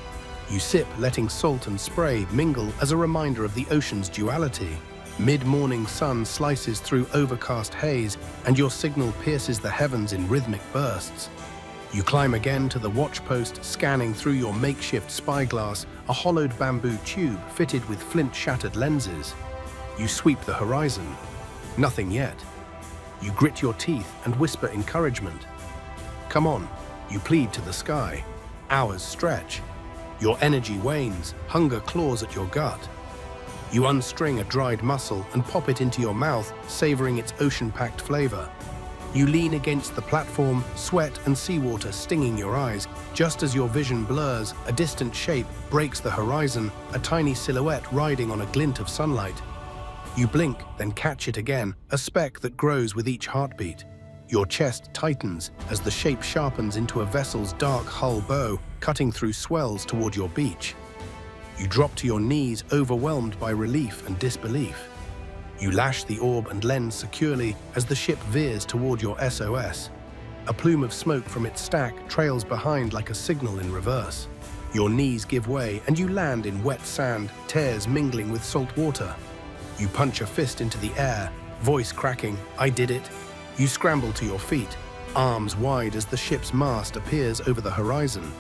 You sip, letting salt and spray mingle as a reminder of the ocean's duality. Mid-morning sun slices through overcast haze, and your signal pierces the heavens in rhythmic bursts. You climb again to the watchpost, scanning through your makeshift spyglass, a hollowed bamboo tube fitted with flint-shattered lenses. You sweep the horizon. Nothing yet. You grit your teeth and whisper encouragement. Come on, you plead to the sky. Hours stretch. Your energy wanes, hunger claws at your gut. You unstring a dried mussel and pop it into your mouth, savoring its ocean-packed flavor. You lean against the platform, sweat and seawater stinging your eyes. Just as your vision blurs, a distant shape breaks the horizon, a tiny silhouette riding on a glint of sunlight. You blink, then catch it again, a speck that grows with each heartbeat. Your chest tightens as the shape sharpens into a vessel's dark hull bow, cutting through swells toward your beach. You drop to your knees, overwhelmed by relief and disbelief. You lash the orb and lens securely as the ship veers toward your SOS. A plume of smoke from its stack trails behind like a signal in reverse. Your knees give way and you land in wet sand, tears mingling with salt water. You punch a fist into the air, voice cracking, "I did it." You scramble to your feet, arms wide as the ship's mast appears over the horizon.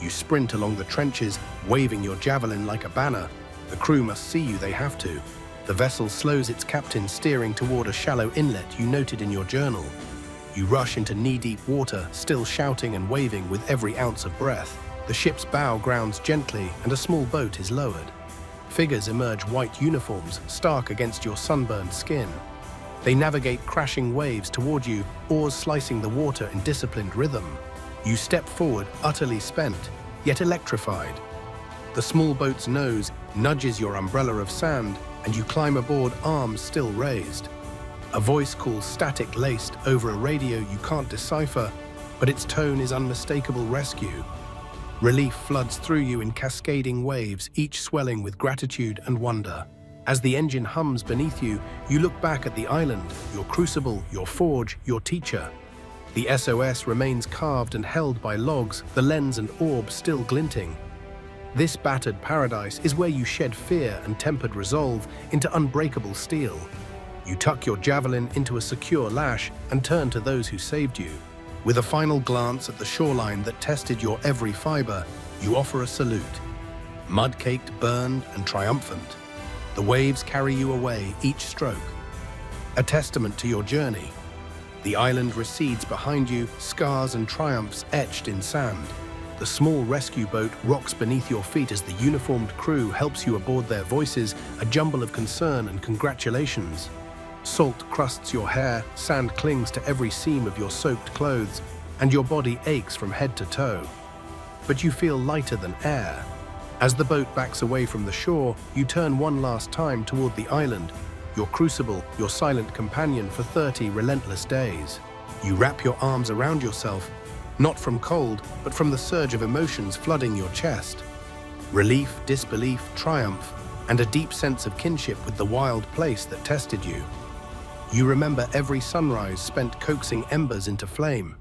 You sprint along the trenches, waving your javelin like a banner. The crew must see you, they have to. The vessel slows its captain, steering toward a shallow inlet you noted in your journal. You rush into knee-deep water, still shouting and waving with every ounce of breath. The ship's bow grounds gently and a small boat is lowered. Figures emerge white uniforms, stark against your sunburned skin. They navigate crashing waves toward you, oars slicing the water in disciplined rhythm. You step forward, utterly spent, yet electrified. The small boat's nose nudges your umbrella of sand, and you climb aboard, arms still raised. A voice calls static laced over a radio you can't decipher, but its tone is unmistakable rescue. Relief floods through you in cascading waves, each swelling with gratitude and wonder. As the engine hums beneath you, you look back at the island, your crucible, your forge, your teacher. The SOS remains carved and held by logs, the lens and orb still glinting. This battered paradise is where you shed fear and tempered resolve into unbreakable steel. You tuck your javelin into a secure lash and turn to those who saved you. With a final glance at the shoreline that tested your every fiber, you offer a salute. Mud-caked, burned, and triumphant, the waves carry you away each stroke. A testament to your journey. The island recedes behind you, scars and triumphs etched in sand. The small rescue boat rocks beneath your feet as the uniformed crew helps you aboard, their voices a jumble of concern and congratulations. Salt crusts your hair, sand clings to every seam of your soaked clothes, and your body aches from head to toe. But you feel lighter than air. As the boat backs away from the shore, you turn one last time toward the island, your crucible, your silent companion for 30 relentless days. You wrap your arms around yourself, not from cold, but from the surge of emotions flooding your chest. Relief, disbelief, triumph, and a deep sense of kinship with the wild place that tested you. You remember every sunrise spent coaxing embers into flame,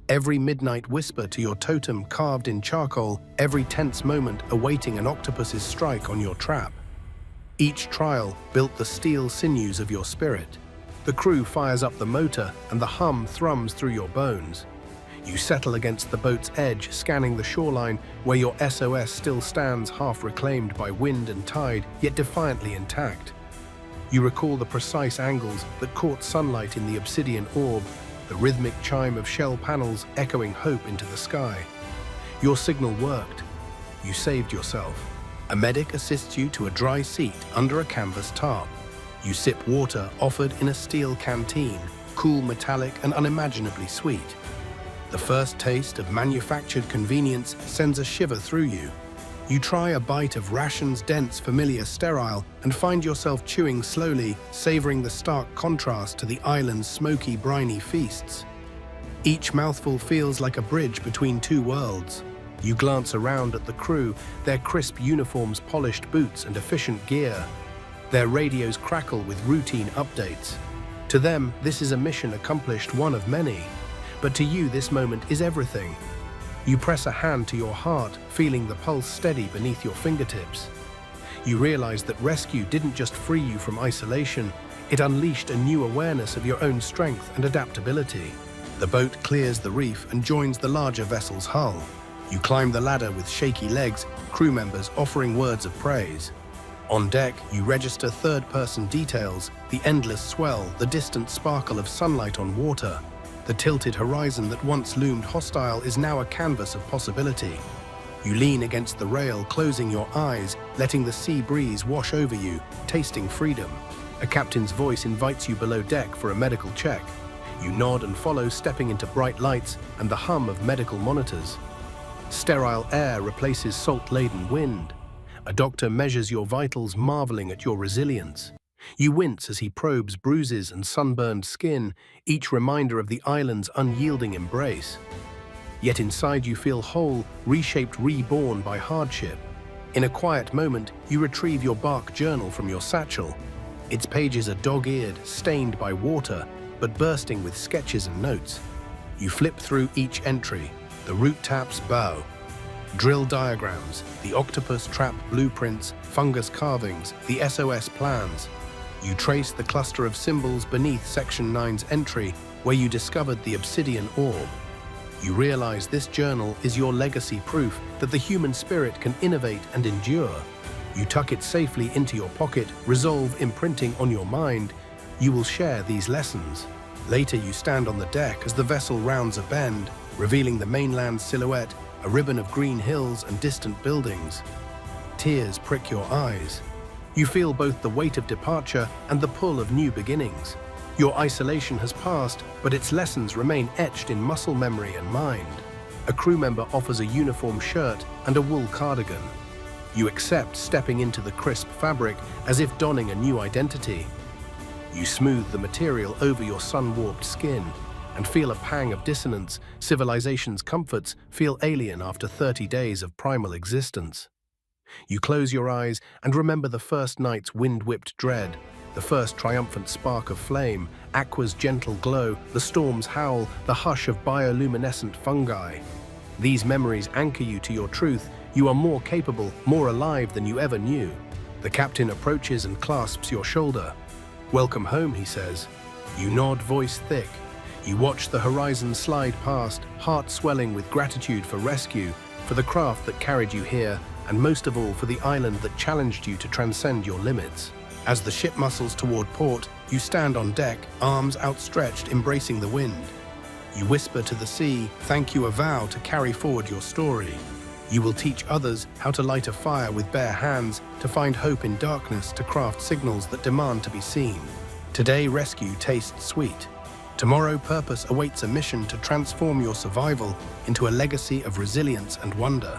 every midnight whisper to your totem carved in charcoal, every tense moment awaiting an octopus's strike on your trap. Each trial built the steel sinews of your spirit. The crew fires up the motor and the hum thrums through your bones. You settle against the boat's edge, scanning the shoreline where your SOS still stands, half reclaimed by wind and tide, yet defiantly intact. You recall the precise angles that caught sunlight in the obsidian orb, the rhythmic chime of shell panels echoing hope into the sky. Your signal worked. You saved yourself. A medic assists you to a dry seat under a canvas tarp. You sip water offered in a steel canteen, cool, metallic, and unimaginably sweet. The first taste of manufactured convenience sends a shiver through you. You try a bite of rations, dense, familiar, sterile, and find yourself chewing slowly, savoring the stark contrast to the island's smoky, briny feasts. Each mouthful feels like a bridge between two worlds. You glance around at the crew, their crisp uniforms, polished boots, and efficient gear. Their radios crackle with routine updates. To them, this is a mission accomplished, one of many. But to you, this moment is everything. You press a hand to your heart, feeling the pulse steady beneath your fingertips. You realize that rescue didn't just free you from isolation, it unleashed a new awareness of your own strength and adaptability. The boat clears the reef and joins the larger vessel's hull. You climb the ladder with shaky legs, crew members offering words of praise. On deck, you register third-person details, the endless swell, the distant sparkle of sunlight on water. The tilted horizon that once loomed hostile is now a canvas of possibility. You lean against the rail, closing your eyes, letting the sea breeze wash over you, tasting freedom. A captain's voice invites you below deck for a medical check. You nod and follow, stepping into bright lights and the hum of medical monitors. Sterile air replaces salt-laden wind. A doctor measures your vitals, marveling at your resilience. You wince as he probes bruises and sunburned skin, each reminder of the island's unyielding embrace. Yet inside you feel whole, reshaped, reborn by hardship. In a quiet moment, you retrieve your bark journal from your satchel. Its pages are dog-eared, stained by water, but bursting with sketches and notes. You flip through each entry, the root tap's bow, drill diagrams, the octopus trap blueprints, fungus carvings, the SOS plans. You trace the cluster of symbols beneath Section 9's entry, where you discovered the obsidian orb. You realize this journal is your legacy, proof that the human spirit can innovate and endure. You tuck it safely into your pocket, resolve imprinting on your mind. You will share these lessons. Later you stand on the deck as the vessel rounds a bend, revealing the mainland's silhouette, a ribbon of green hills and distant buildings. Tears prick your eyes. You feel both the weight of departure and the pull of new beginnings. Your isolation has passed, but its lessons remain etched in muscle memory and mind. A crew member offers a uniform shirt and a wool cardigan. You accept stepping into the crisp fabric as if donning a new identity. You smooth the material over your sun-warped skin and feel a pang of dissonance. Civilization's comforts feel alien after 30 days of primal existence. You close your eyes and remember the first night's wind-whipped dread, the first triumphant spark of flame, Aqua's gentle glow, the storm's howl, the hush of bioluminescent fungi. These memories anchor you to your truth. You are more capable, more alive than you ever knew. The captain approaches and clasps your shoulder. "Welcome home," he says. You nod, voice thick. You watch the horizon slide past, heart swelling with gratitude for rescue, for the craft that carried you here, and most of all for the island that challenged you to transcend your limits. As the ship muscles toward port, you stand on deck, arms outstretched, embracing the wind. You whisper to the sea, thank you, a vow to carry forward your story. You will teach others how to light a fire with bare hands, to find hope in darkness, to craft signals that demand to be seen. Today, rescue tastes sweet. Tomorrow, purpose awaits a mission to transform your survival into a legacy of resilience and wonder.